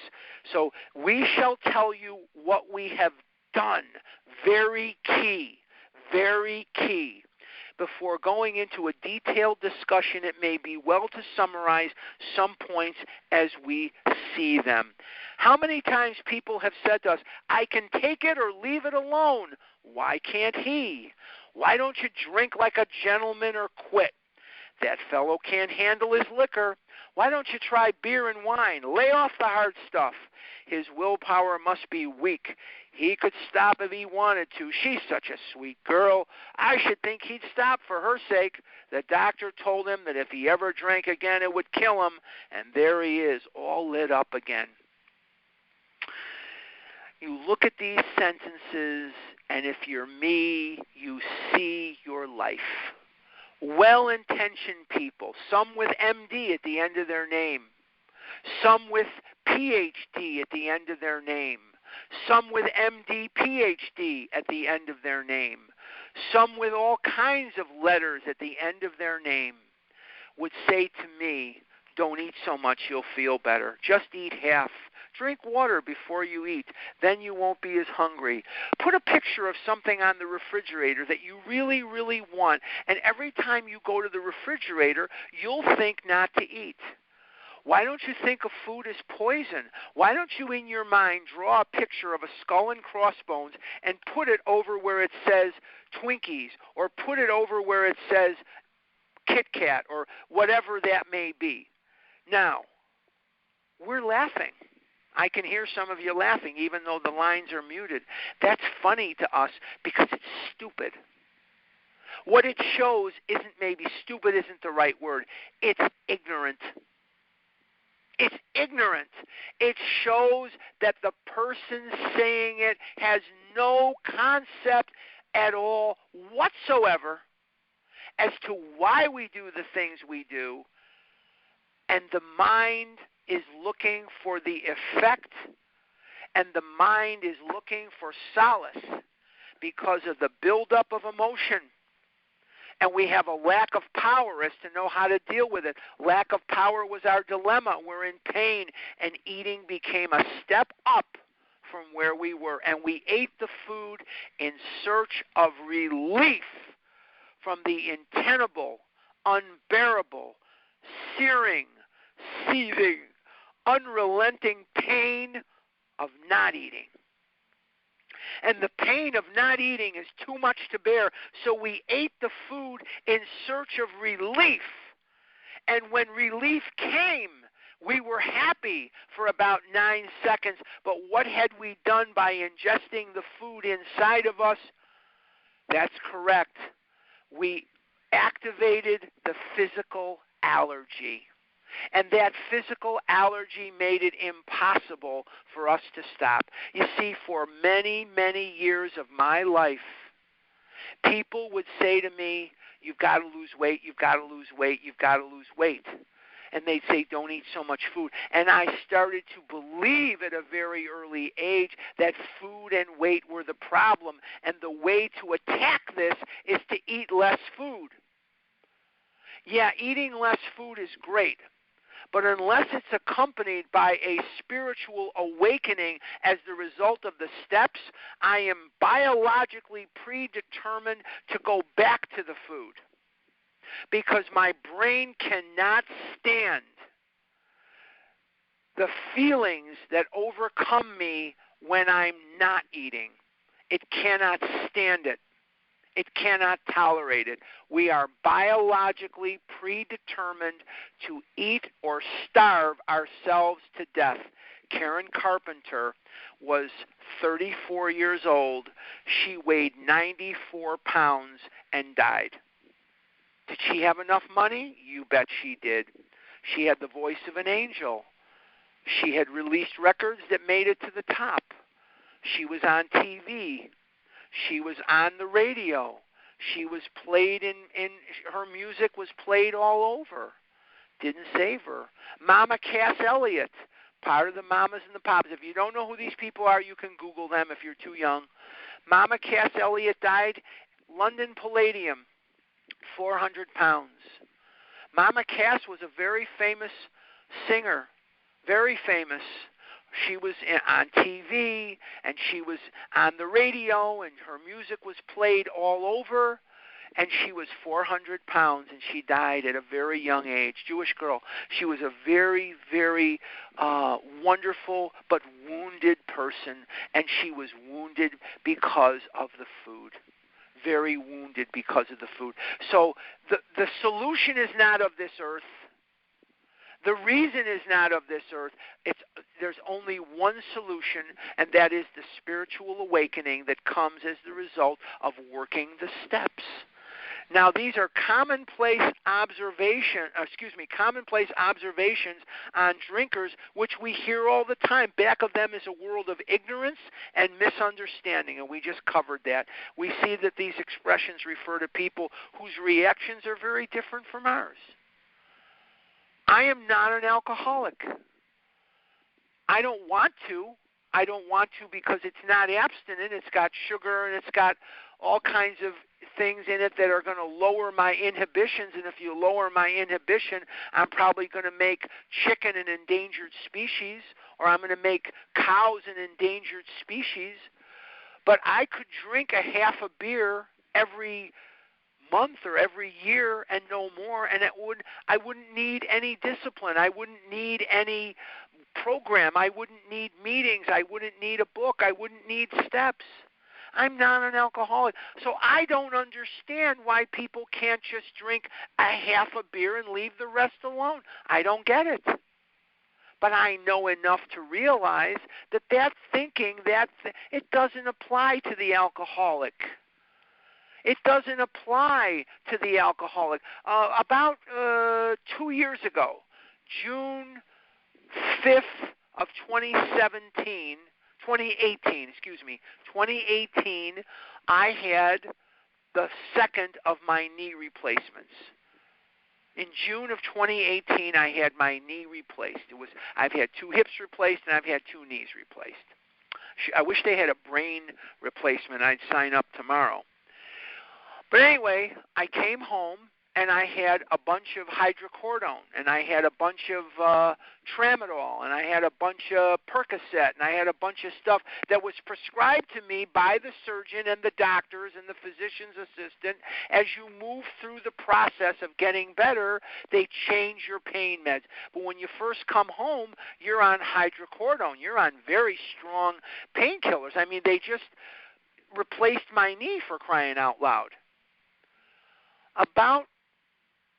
So we shall tell you what we have done. Very key. Very key. Before going into a detailed discussion, it may be well to summarize some points as we see them. How many times people have said to us, I can take it or leave it alone. Why can't he? Why don't you drink like a gentleman or quit? That fellow can't handle his liquor. Why don't you try beer and wine? Lay off the hard stuff. His willpower must be weak. He could stop if he wanted to. She's such a sweet girl. I should think he'd stop for her sake. The doctor told him that if he ever drank again, it would kill him. And there he is, all lit up again. You look at these sentences, and if you're me, you see your life. Well-intentioned people, some with MD at the end of their name, some with PhD at the end of their name, some with MD, PhD at the end of their name, some with all kinds of letters at the end of their name, would say to me, don't eat so much, you'll feel better. Just eat half. Drink water before you eat. Then you won't be as hungry. Put a picture of something on the refrigerator that you really, really want, and every time you go to the refrigerator, you'll think not to eat. Why don't you think of food as poison? Why don't you, in your mind, draw a picture of a skull and crossbones and put it over where it says Twinkies, or put it over where it says Kit Kat, or whatever that may be? Now, we're laughing. I can hear some of you laughing, even though the lines are muted. That's funny to us because it's stupid. What it shows isn't, maybe stupid isn't the right word. It's ignorant. It's ignorant. It shows that the person saying it has no concept at all whatsoever as to why we do the things we do, and the mind is looking for the effect, and the mind is looking for solace because of the buildup of emotion. And we have a lack of power as to know how to deal with it. Lack of power was our dilemma. We're in pain, and eating became a step up from where we were. And we ate the food in search of relief from the untenable, unbearable, searing, seething, unrelenting pain of not eating. And the pain of not eating is too much to bear, so we ate the food in search of relief. And when relief came, we were happy for about 9 seconds, but what had we done by ingesting the food inside of us? That's correct. We activated the physical allergy. And that physical allergy made it impossible for us to stop. You see, for many, many years of my life, people would say to me, you've got to lose weight, you've got to lose weight, you've got to lose weight. And they'd say, don't eat so much food. And I started to believe at a very early age that food and weight were the problem. And the way to attack this is to eat less food. Yeah, eating less food is great. But unless it's accompanied by a spiritual awakening as the result of the steps, I am biologically predetermined to go back to the food. Because my brain cannot stand the feelings that overcome me when I'm not eating. It cannot stand it. It cannot tolerate it. We are biologically predetermined to eat or starve ourselves to death. Karen Carpenter was 34 years old. She weighed 94 pounds and died. Did she have enough money? You bet she did. She had the voice of an angel. She had released records that made it to the top. She was on TV. She was on the radio. She was played in her music was played all over. Didn't save her. Mama Cass Elliot, part of the Mamas and the Papas. If you don't know who these people are, you can Google them if you're too young. Mama Cass Elliot died, London Palladium, 400 pounds. Mama Cass was a very famous singer, very famous. She was on TV, and she was on the radio, and her music was played all over, and she was 400 pounds, and she died at a very young age, Jewish girl. She was a very, very wonderful but wounded person, and she was wounded because of the food. Very wounded because of the food. So the solution is not of this earth. The reason is not of this earth. There's only one solution, and that is the spiritual awakening that comes as the result of working the steps. Now, these are commonplace observations on drinkers, which we hear all the time. Back of them is a world of ignorance and misunderstanding, and we just covered that. We see that these expressions refer to people whose reactions are very different from ours. I am not an alcoholic. I don't want to. I don't want to because it's not abstinent. It's got sugar and it's got all kinds of things in it that are going to lower my inhibitions. And if you lower my inhibition, I'm probably going to make chicken an endangered species, or I'm going to make cows an endangered species. But I could drink a half a beer every month or every year and no more, and I wouldn't need any discipline. I wouldn't need any program. I wouldn't need meetings. I wouldn't need a book. I wouldn't need steps. I'm not an alcoholic. So I don't understand why people can't just drink a half a beer and leave the rest alone. I don't get it. But I know enough to realize that thinking, it doesn't apply to the alcoholic. It doesn't apply to the alcoholic. About 2 years ago, June 5th of 2018, I had the second of my knee replacements. In June of 2018, I had my knee replaced. I've had 2 hips replaced, and I've had 2 knees replaced. I wish they had a brain replacement. I'd sign up tomorrow. But anyway, I came home, and I had a bunch of hydrocodone, and I had a bunch of tramadol, and I had a bunch of Percocet, and I had a bunch of stuff that was prescribed to me by the surgeon and the doctors and the physician's assistant. As you move through the process of getting better, they change your pain meds. But when you first come home, you're on hydrocodone. You're on very strong painkillers. I mean, they just replaced my knee, for crying out loud. About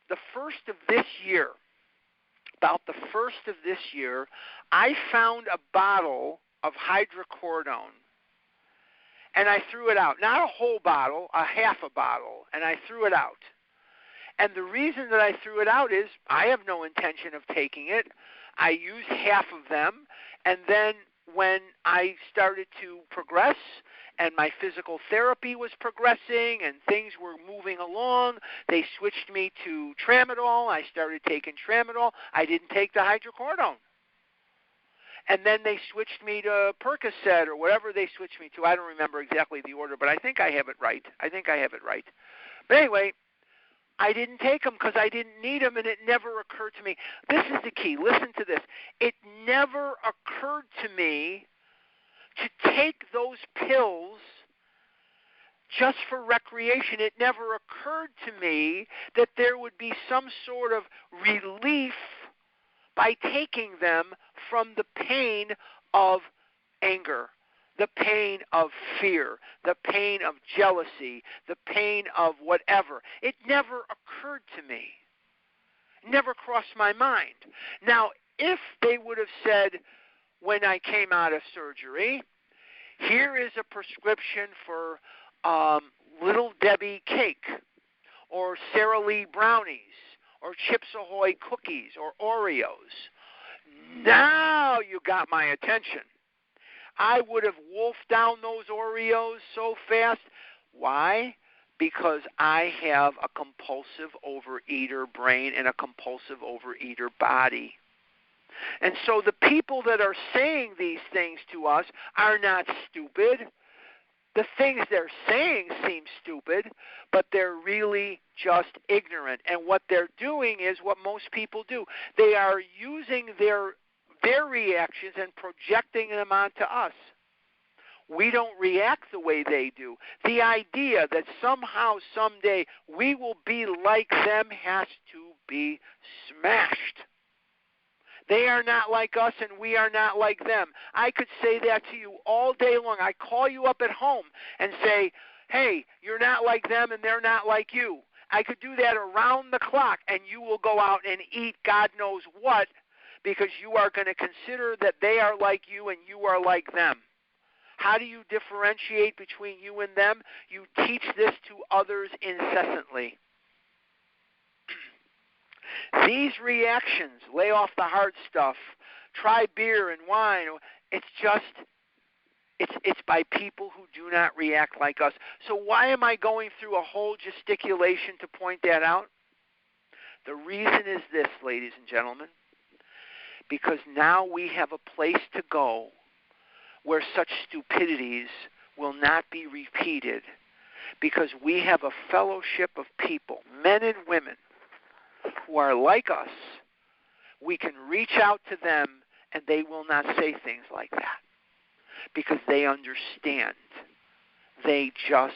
the first of this year, I found a bottle of hydrocodone, and I threw it out. Not a whole bottle, a half a bottle, and I threw it out. And the reason that I threw it out is I have no intention of taking it. I used half of them, and then when I started to progress and my physical therapy was progressing and things were moving along. They switched me to tramadol. I started taking tramadol. I didn't take the hydrocodone. And then they switched me to Percocet or whatever they switched me to. I don't remember exactly the order, but I think I have it right. But anyway, I didn't take them because I didn't need them, and it never occurred to me. This is the key. Listen to this. It never occurred to me to take those pills just for recreation. It never occurred to me that there would be some sort of relief by taking them from the pain of anger, the pain of fear, the pain of jealousy, the pain of whatever. It never occurred to me. Never crossed my mind. Now, if they would have said when I came out of surgery, here is a prescription for Little Debbie cake or Sara Lee brownies or Chips Ahoy cookies or Oreos, now you got my attention. I would have wolfed down those Oreos so fast. Why? Because I have a compulsive overeater brain and a compulsive overeater body. And so the people that are saying these things to us are not stupid. The things they're saying seem stupid, but they're really just ignorant. And what they're doing is what most people do. They are using their reactions and projecting them onto us. We don't react the way they do. The idea that somehow, someday, we will be like them has to be smashed. They are not like us, and we are not like them. I could say that to you all day long. I call you up at home and say, hey, you're not like them, and they're not like you. I could do that around the clock, and you will go out and eat God knows what, because you are going to consider that they are like you and you are like them. How do you differentiate between you and them? You teach this to others incessantly. These reactions, lay off the hard stuff, try beer and wine, it's by people who do not react like us. So why am I going through a whole gesticulation to point that out? The reason is this, ladies and gentlemen, because now we have a place to go where such stupidities will not be repeated, because we have a fellowship of people, men and women, who are like us. We can reach out to them and they will not say things like that because they understand. They just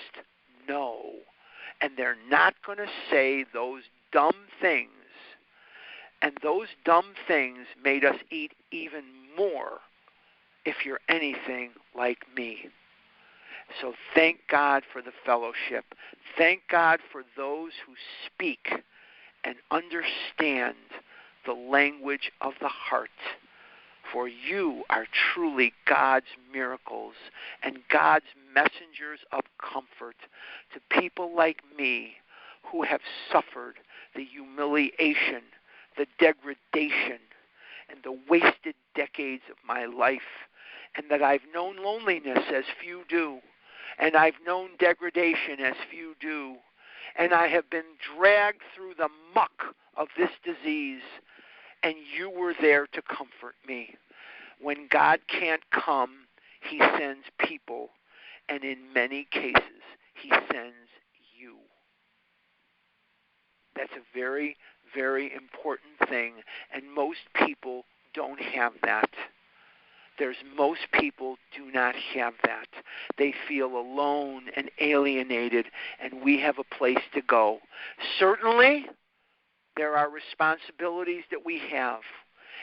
know. And they're not going to say those dumb things. And those dumb things made us eat even more if you're anything like me. So thank God for the fellowship. Thank God for those who speak and understand the language of the heart. For you are truly God's miracles and God's messengers of comfort to people like me who have suffered the humiliation, the degradation, and the wasted decades of my life, and that I've known loneliness as few do, and I've known degradation as few do, and I have been dragged through the muck of this disease, and you were there to comfort me. When God can't come, he sends people, and in many cases, he sends you. That's a very, very important thing, and most people don't have that. Most people do not have that. They feel alone and alienated, and we have a place to go. Certainly, there are responsibilities that we have,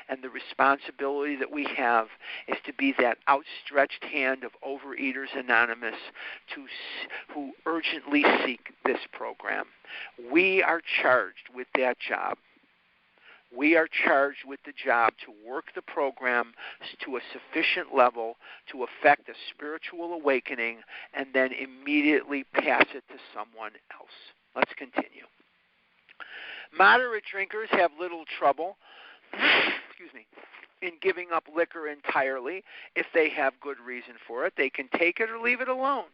and the responsibility that we have is to be that outstretched hand of Overeaters Anonymous who urgently seek this program. We are charged with that job. We are charged with the job to work the program to a sufficient level to effect a spiritual awakening and then immediately pass it to someone else. Let's continue. Moderate drinkers have little trouble in giving up liquor entirely. If they have good reason for it, they can take it or leave it alone.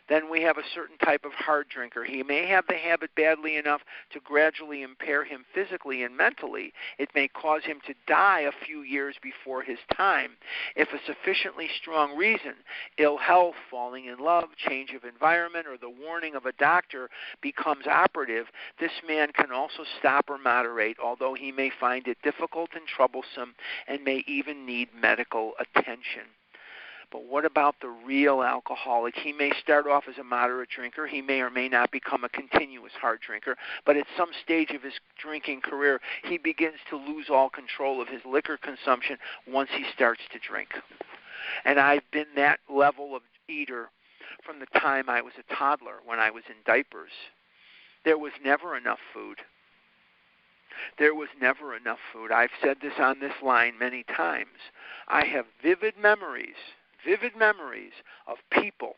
Then we have a certain type of hard drinker. He may have the habit badly enough to gradually impair him physically and mentally. It may cause him to die a few years before his time. If a sufficiently strong reason, ill health, falling in love, change of environment, or the warning of a doctor becomes operative, this man can also stop or moderate, although he may find it difficult and troublesome and may even need medical attention. But what about the real alcoholic? He may start off as a moderate drinker. He may or may not become a continuous hard drinker. But at some stage of his drinking career, he begins to lose all control of his liquor consumption once he starts to drink. And I've been that level of eater from the time I was a toddler when I was in diapers. There was never enough food. There was never enough food. I've said this on this line many times. I have vivid memories of people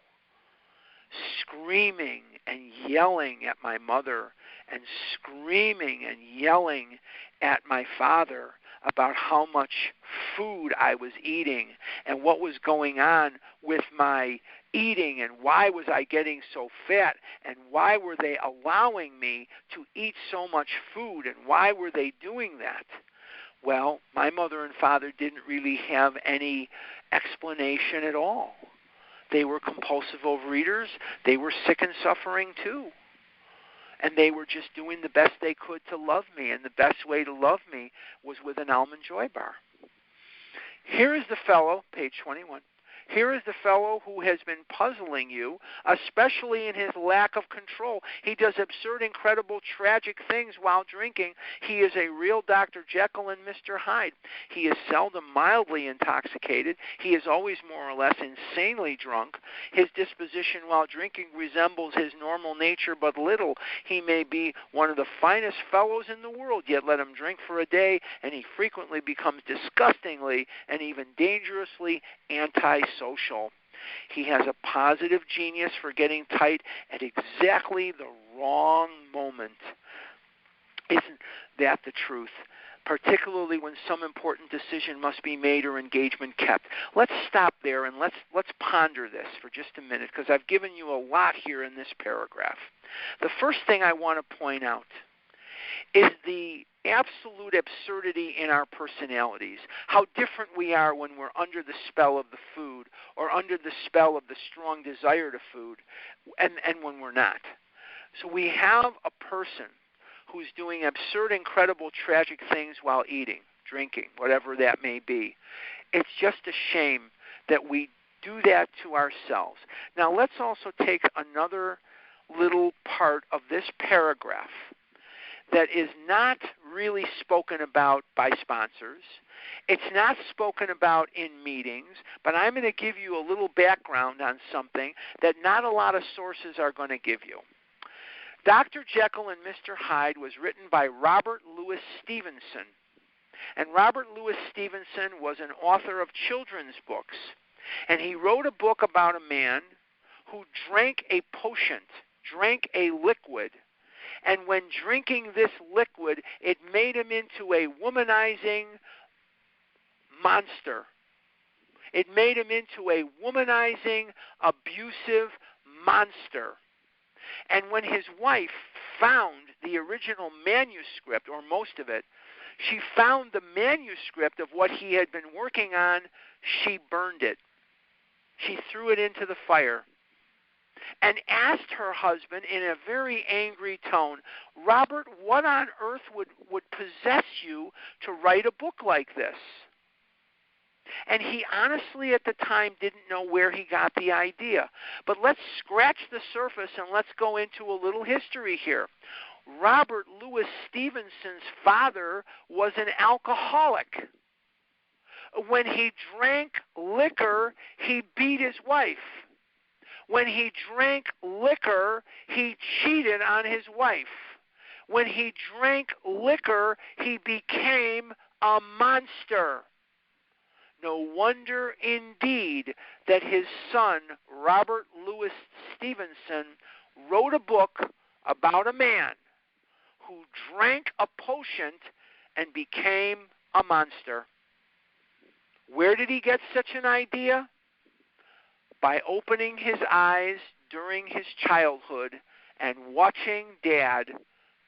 screaming and yelling at my mother and screaming and yelling at my father about how much food I was eating and what was going on with my eating and why was I getting so fat and why were they allowing me to eat so much food and why were they doing that? Well, my mother and father didn't really have any explanation at all. They were compulsive overeaters. They were sick and suffering too. And they were just doing the best they could to love me, and the best way to love me was with an Almond Joy bar. Here is the fellow, page 21. Here is the fellow who has been puzzling you, especially in his lack of control. He does absurd, incredible, tragic things while drinking. He is a real Dr. Jekyll and Mr. Hyde. He is seldom mildly intoxicated. He is always more or less insanely drunk. His disposition while drinking resembles his normal nature but little. He may be one of the finest fellows in the world, yet let him drink for a day, and he frequently becomes disgustingly and even dangerously antisocial. He has a positive genius for getting tight at exactly the wrong moment. Isn't that the truth? Particularly when some important decision must be made or engagement kept. Let's stop there and let's ponder this for just a minute, because I've given you a lot here in this paragraph. The first thing I want to point out is the absolute absurdity in our personalities, how different we are when we're under the spell of the food or under the spell of the strong desire to food and when we're not. So we have a person who's doing absurd, incredible, tragic things while eating, drinking, whatever that may be. It's just a shame that we do that to ourselves. Now let's also take another little part of this paragraph that is not really spoken about by sponsors. It's not spoken about in meetings, but I'm going to give you a little background on something that not a lot of sources are going to give you. Dr. Jekyll and Mr. Hyde was written by Robert Louis Stevenson. And Robert Louis Stevenson was an author of children's books. And he wrote a book about a man who drank a potion, drank a liquid. And when drinking this liquid, it made him into a womanizing monster. It made him into a womanizing, abusive monster. And when his wife found the original manuscript, or most of it, she found the manuscript of what he had been working on, she burned it. She threw it into the fire and asked her husband in a very angry tone, Robert, what on earth would possess you to write a book like this? And he honestly at the time didn't know where he got the idea. But let's scratch the surface and let's go into a little history here. Robert Louis Stevenson's father was an alcoholic. When he drank liquor, he beat his wife. When he drank liquor, he cheated on his wife. When he drank liquor, he became a monster. No wonder indeed that his son, Robert Louis Stevenson, wrote a book about a man who drank a potion and became a monster. Where did he get such an idea? By opening his eyes during his childhood and watching Dad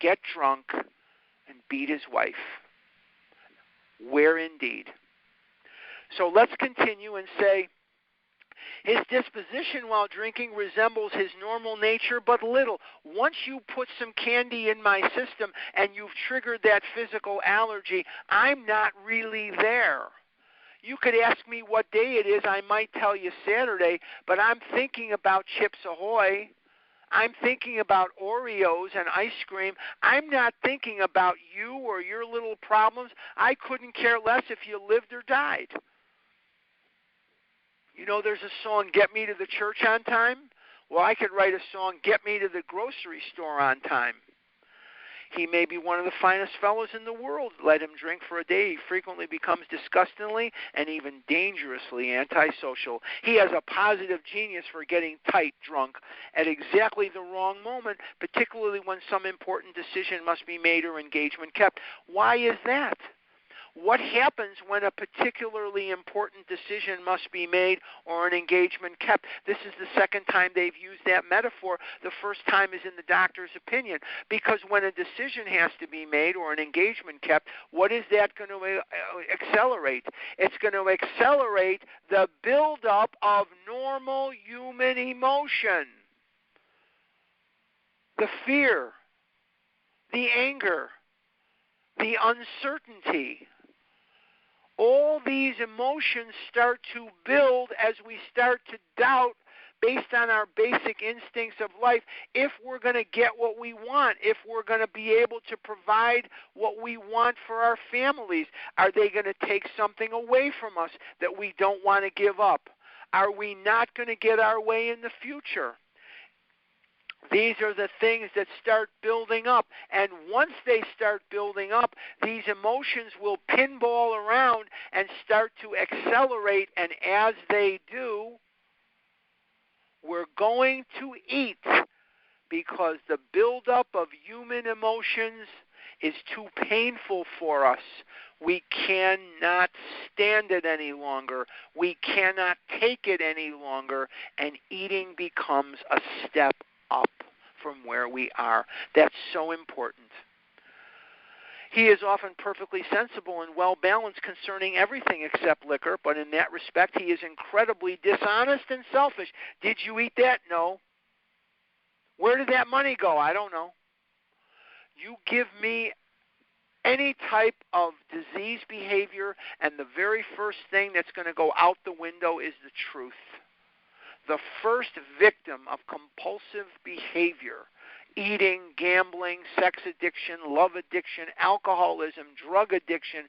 get drunk and beat his wife. Where indeed? So let's continue and say, his disposition while drinking resembles his normal nature but little. Once you put some candy in my system and you've triggered that physical allergy, I'm not really there. You could ask me what day it is, I might tell you Saturday, but I'm thinking about Chips Ahoy. I'm thinking about Oreos and ice cream. I'm not thinking about you or your little problems. I couldn't care less if you lived or died. You know, there's a song, Get Me to the Church on Time. Well, I could write a song, Get Me to the Grocery Store on Time. He may be one of the finest fellows in the world. Let him drink for a day. He frequently becomes disgustingly and even dangerously antisocial. He has a positive genius for getting tight drunk at exactly the wrong moment, particularly when some important decision must be made or engagement kept. Why is that? What happens when a particularly important decision must be made or an engagement kept? This is the second time they've used that metaphor. The first time is in the doctor's opinion. Because when a decision has to be made or an engagement kept, what is that going to accelerate? It's going to accelerate the buildup of normal human emotion. The fear, the anger, the uncertainty. All these emotions start to build as we start to doubt, based on our basic instincts of life, if we're going to get what we want, if we're going to be able to provide what we want for our families. Are they going to take something away from us that we don't want to give up? Are we not going to get our way in the future? These are the things that start building up. And once they start building up, these emotions will pinball around and start to accelerate. And as they do, we're going to eat, because the buildup of human emotions is too painful for us. We cannot stand it any longer. We cannot take it any longer. And eating becomes a step up from where we are. That's so important. He is often perfectly sensible and well-balanced concerning everything except liquor, but in that respect he is incredibly dishonest and selfish. Did you eat that? No. Where did that money go? I don't know. You give me any type of disease behavior, and the very first thing that's going to go out the window is the truth. The first victim of compulsive behavior, eating, gambling, sex addiction, love addiction, alcoholism, drug addiction,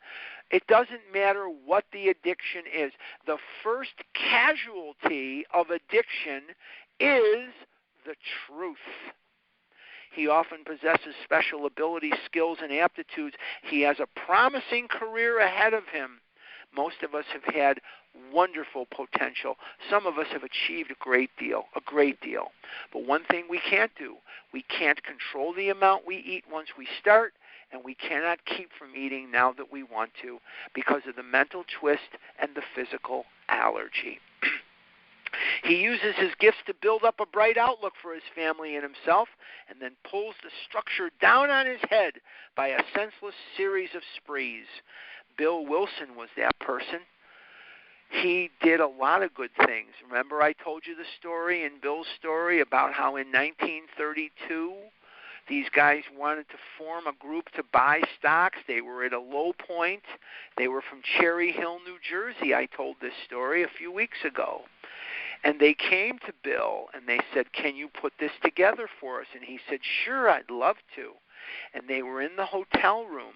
it doesn't matter what the addiction is. The first casualty of addiction is the truth. He often possesses special abilities, skills, and aptitudes. He has a promising career ahead of him. Most of us have had wonderful potential. Some of us have achieved a great deal. But one thing we can't do, we can't control the amount we eat once we start, and we cannot keep from eating now that we want to because of the mental twist and the physical allergy. He uses his gifts to build up a bright outlook for his family and himself, and then pulls the structure down on his head by a senseless series of sprees. Bill Wilson was that person. He did a lot of good things. Remember I told you the story in Bill's story about how in 1932 these guys wanted to form a group to buy stocks. They were at a low point. They were from Cherry Hill, New Jersey. I told this story a few weeks ago. And they came to Bill and they said, "Can you put this together for us?" And he said, "Sure, I'd love to." And they were in the hotel room.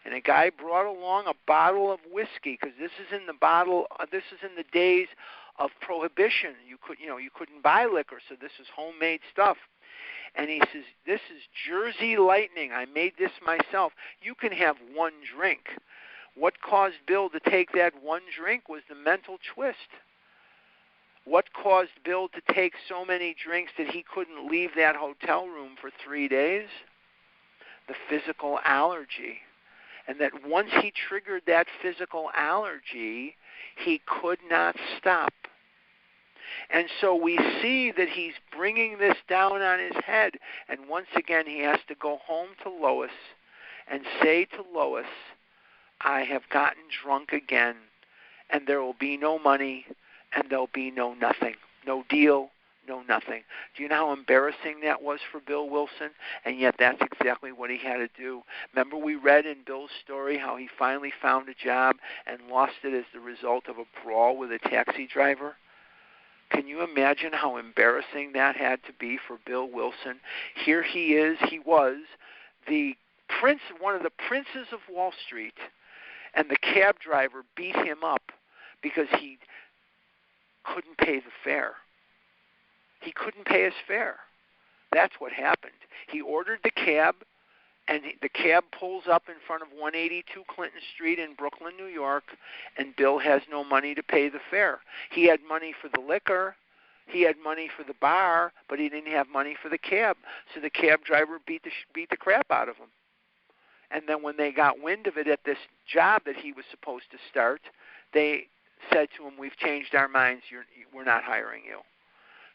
And a guy brought along a bottle of whiskey, because this is in the days of Prohibition. You couldn't buy liquor, so this is homemade stuff. And he says, "This is Jersey Lightning. I made this myself. You can have one drink." What caused Bill to take that one drink was the mental twist. What caused Bill to take so many drinks that he couldn't leave that hotel room for 3 days? The physical allergy. And that once he triggered that physical allergy, He could not stop. And so we see that he's bringing this down on his head. And once again, he has to go home to Lois and say to Lois, I have gotten drunk again, and there will be no money, and there'll be no nothing, no deal, no nothing. Do you know how embarrassing that was for Bill Wilson? And yet that's exactly what he had to do. Remember we read in Bill's story how he finally found a job and lost it as the result of a brawl with a taxi driver? Can you imagine how embarrassing that had to be for Bill Wilson? Here he was the prince, one of the princes of Wall Street, and the cab driver beat him up because he couldn't pay the fare. He couldn't pay his fare. That's what happened. He ordered the cab, and the cab pulls up in front of 182 Clinton Street in Brooklyn, New York, and Bill has no money to pay the fare. He had money for the liquor, he had money for the bar, but he didn't have money for the cab. So the cab driver beat the crap out of him. And then when they got wind of it at this job that he was supposed to start, they said to him, we've changed our minds, we're not hiring you.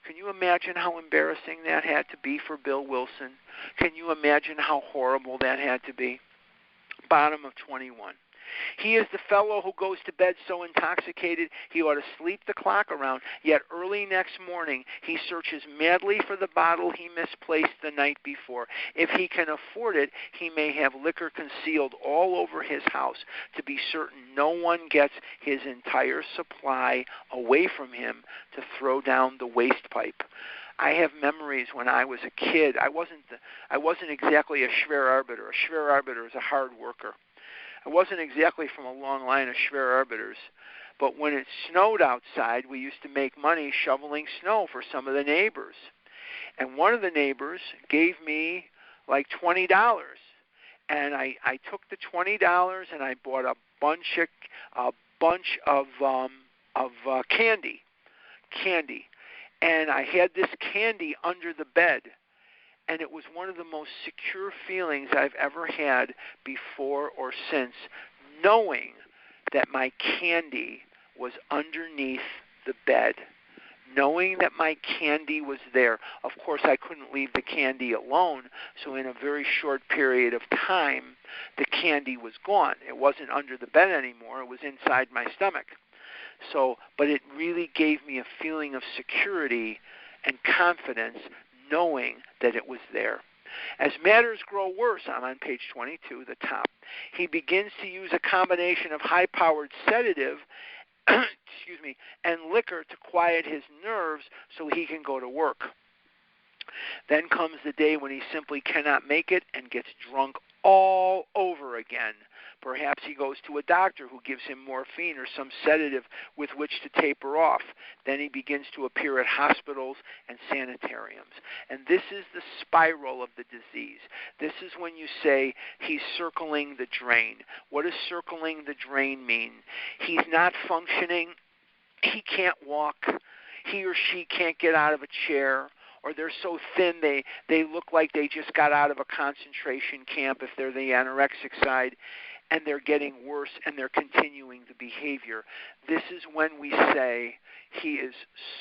Can you imagine how embarrassing that had to be for Bill Wilson? Can you imagine how horrible that had to be? Bottom of 21. He is the fellow who goes to bed so intoxicated he ought to sleep the clock around, yet early next morning he searches madly for the bottle he misplaced the night before. If he can afford it, he may have liquor concealed all over his house to be certain no one gets his entire supply away from him to throw down the waste pipe. I have memories when I was a kid. I wasn't exactly a schwer arbiter. A schwer arbiter is a hard worker. I wasn't exactly from a long line of schwer arbiters, but when it snowed outside, we used to make money shoveling snow for some of the neighbors. And one of the neighbors gave me like $20, and I took the $20 and I bought a bunch of candy, and I had this candy under the bed. And it was one of the most secure feelings I've ever had before or since, knowing that my candy was underneath the bed, knowing that my candy was there. Of course, I couldn't leave the candy alone, so in a very short period of time, the candy was gone. It wasn't under the bed anymore. It was inside my stomach. But it really gave me a feeling of security and confidence, knowing that it was there. As matters grow worse, I'm on page 22, the top, he begins to use a combination of high-powered sedative and liquor to quiet his nerves so he can go to work. Then comes the day when he simply cannot make it and gets drunk all over again. Perhaps he goes to a doctor who gives him morphine or some sedative with which to taper off. Then he begins to appear at hospitals and sanitariums. And this is the spiral of the disease. This is when you say he's circling the drain. What does circling the drain mean? He's not functioning. He can't walk. He or she can't get out of a chair. Or they're so thin they look like they just got out of a concentration camp if they're the anorexic side, and they're getting worse and they're continuing the behavior. This is when we say he is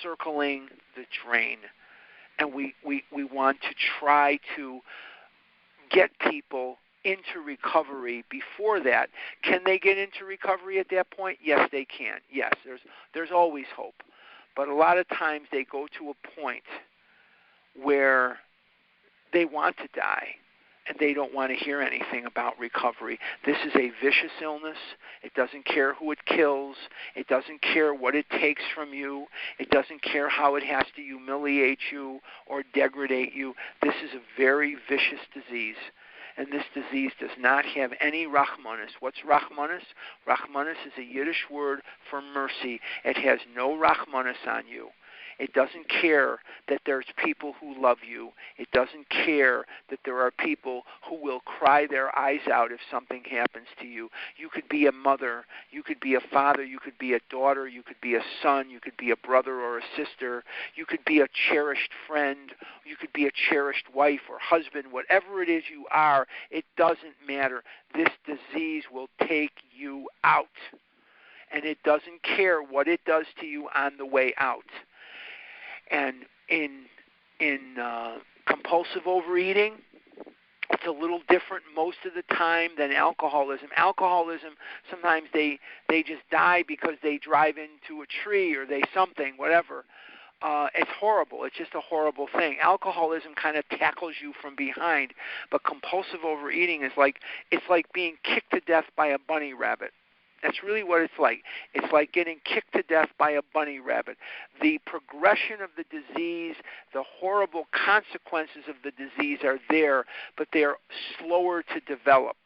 circling the drain. And we want to try to get people into recovery before that. Can they get into recovery at that point? Yes, they can. Yes, there's always hope. But a lot of times they go to a point where they want to die and they don't want to hear anything about recovery. This is a vicious illness. It doesn't care who it kills. It doesn't care what it takes from you. It doesn't care how it has to humiliate you or degrade you. This is a very vicious disease. And this disease does not have any rachmanis. What's rachmanis? Rachmanis is a Yiddish word for mercy. It has no rachmanis on you. It doesn't care that there's people who love you. It doesn't care that there are people who will cry their eyes out if something happens to you. You could be a mother. You could be a father. You could be a daughter. You could be a son. You could be a brother or a sister. You could be a cherished friend. You could be a cherished wife or husband. Whatever it is you are, it doesn't matter. This disease will take you out. and it doesn't care what it does to you on the way out. And in compulsive overeating, it's a little different most of the time than alcoholism. Alcoholism, sometimes they just die because they drive into a tree or they something, whatever. It's horrible. It's just a horrible thing. Alcoholism kind of tackles you from behind, but compulsive overeating is it's like being kicked to death by a bunny rabbit. That's really what it's like. It's like getting kicked to death by a bunny rabbit. The progression of the disease, the horrible consequences of the disease are there, but they're slower to develop.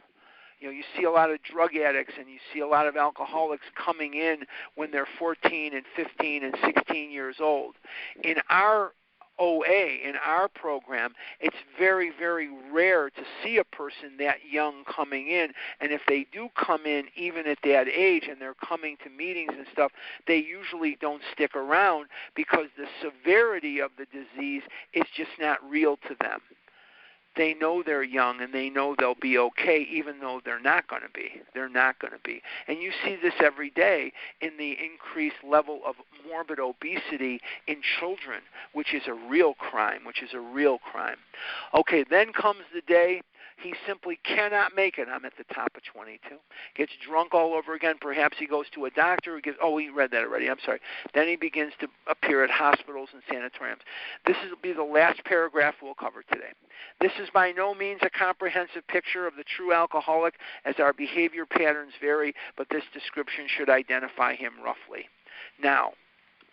You know, you see a lot of drug addicts and you see a lot of alcoholics coming in when they're 14 and 15 and 16 years old. In our OA, in our program, it's very, very rare to see a person that young coming in. And if they do come in, even at that age, and they're coming to meetings and stuff, they usually don't stick around because the severity of the disease is just not real to them. They know they're young and they know they'll be okay, even though they're not going to be. They're not going to be. And you see this every day in the increased level of morbid obesity in children, which is a real crime, Okay, then comes the day he simply cannot make it. I'm at the top of 22. Gets drunk all over again. Perhaps he goes to a doctor. We read that already. I'm sorry. Then he begins to appear at hospitals and sanatoriums. This will be the last paragraph we'll cover today. This is by no means a comprehensive picture of the true alcoholic, as our behavior patterns vary, but this description should identify him roughly. Now,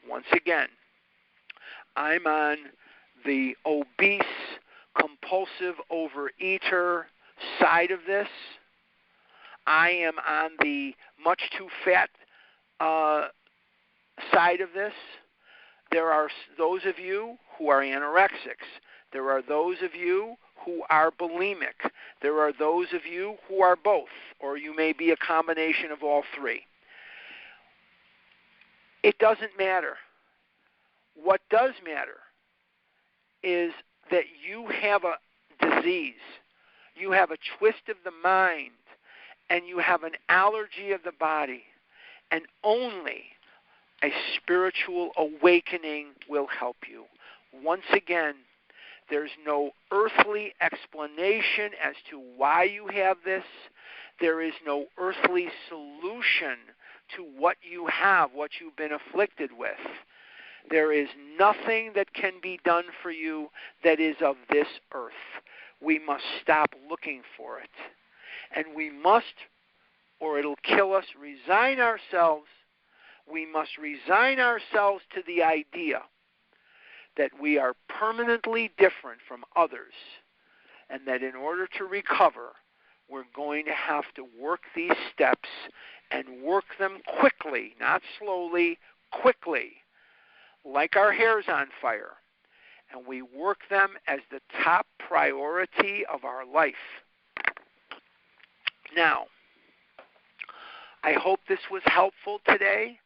once again, I'm on the obese, compulsive overeater side of this. I am on the much too fat side of this. There are those of you who are anorexics. There are those of you who are bulimic. There are those of you who are both, or you may be a combination of all three. It doesn't matter. What does matter is that you have a disease, you have a twist of the mind, and you have an allergy of the body, and only a spiritual awakening will help you. Once again, there's no earthly explanation as to why you have this. There is no earthly solution to what you have, what you've been afflicted with. There is nothing that can be done for you that is of this earth. We must stop looking for it. And we must, or it'll kill us, resign ourselves. We must resign ourselves to the idea that we are permanently different from others, and that in order to recover, we're going to have to work these steps and work them quickly, not slowly, quickly, like our hair's on fire. And we work them as the top priority of our life. Now, I hope this was helpful today.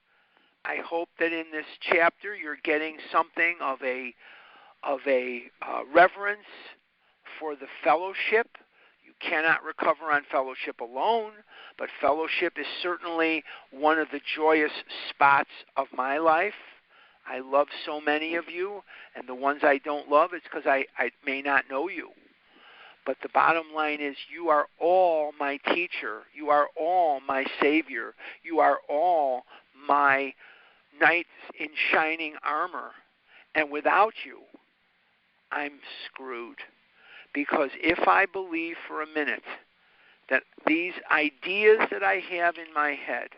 I hope that in this chapter you're getting something of a reverence for the fellowship. You cannot recover on fellowship alone, but fellowship is certainly one of the joyous spots of my life. I love so many of you, and the ones I don't love, it's because I may not know you. But the bottom line is you are all my teacher. You are all my Savior. You are all my knights in shining armor. And without you, I'm screwed. Because if I believe for a minute that these ideas that I have in my head,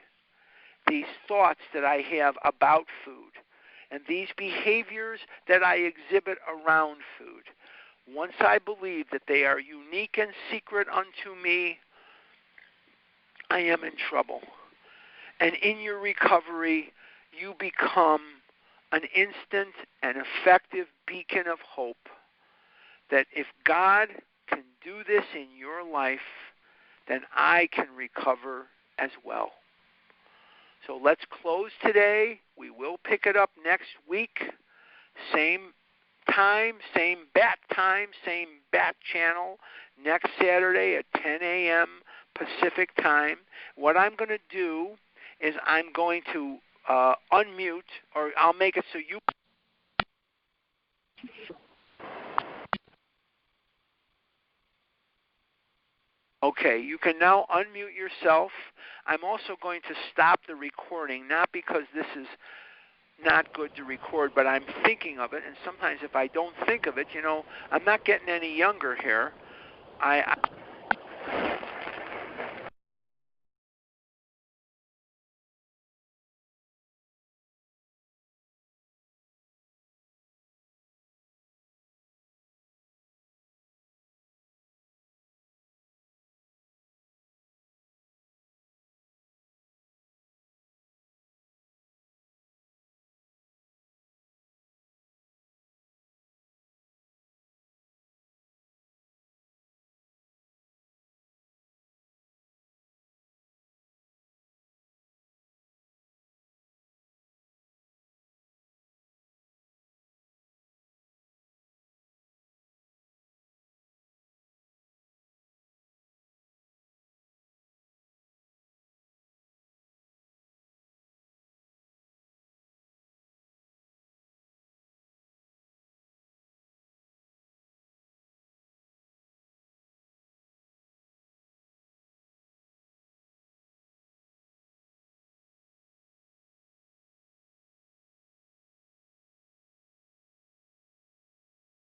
these thoughts that I have about food, and these behaviors that I exhibit around food, once I believe that they are unique and secret unto me, I am in trouble. And in your recovery, you become an instant and effective beacon of hope that if God can do this in your life, then I can recover as well. So let's close today. We will pick it up next week. Same time, same bat channel, next Saturday at 10 a.m. Pacific time. What I'm going to do is I'm going to unmute, or I'll make it so you... Okay, you can now unmute yourself. I'm also going to stop the recording, not because this is not good to record, but I'm thinking of it, and sometimes if I don't think of it, I'm not getting any younger here.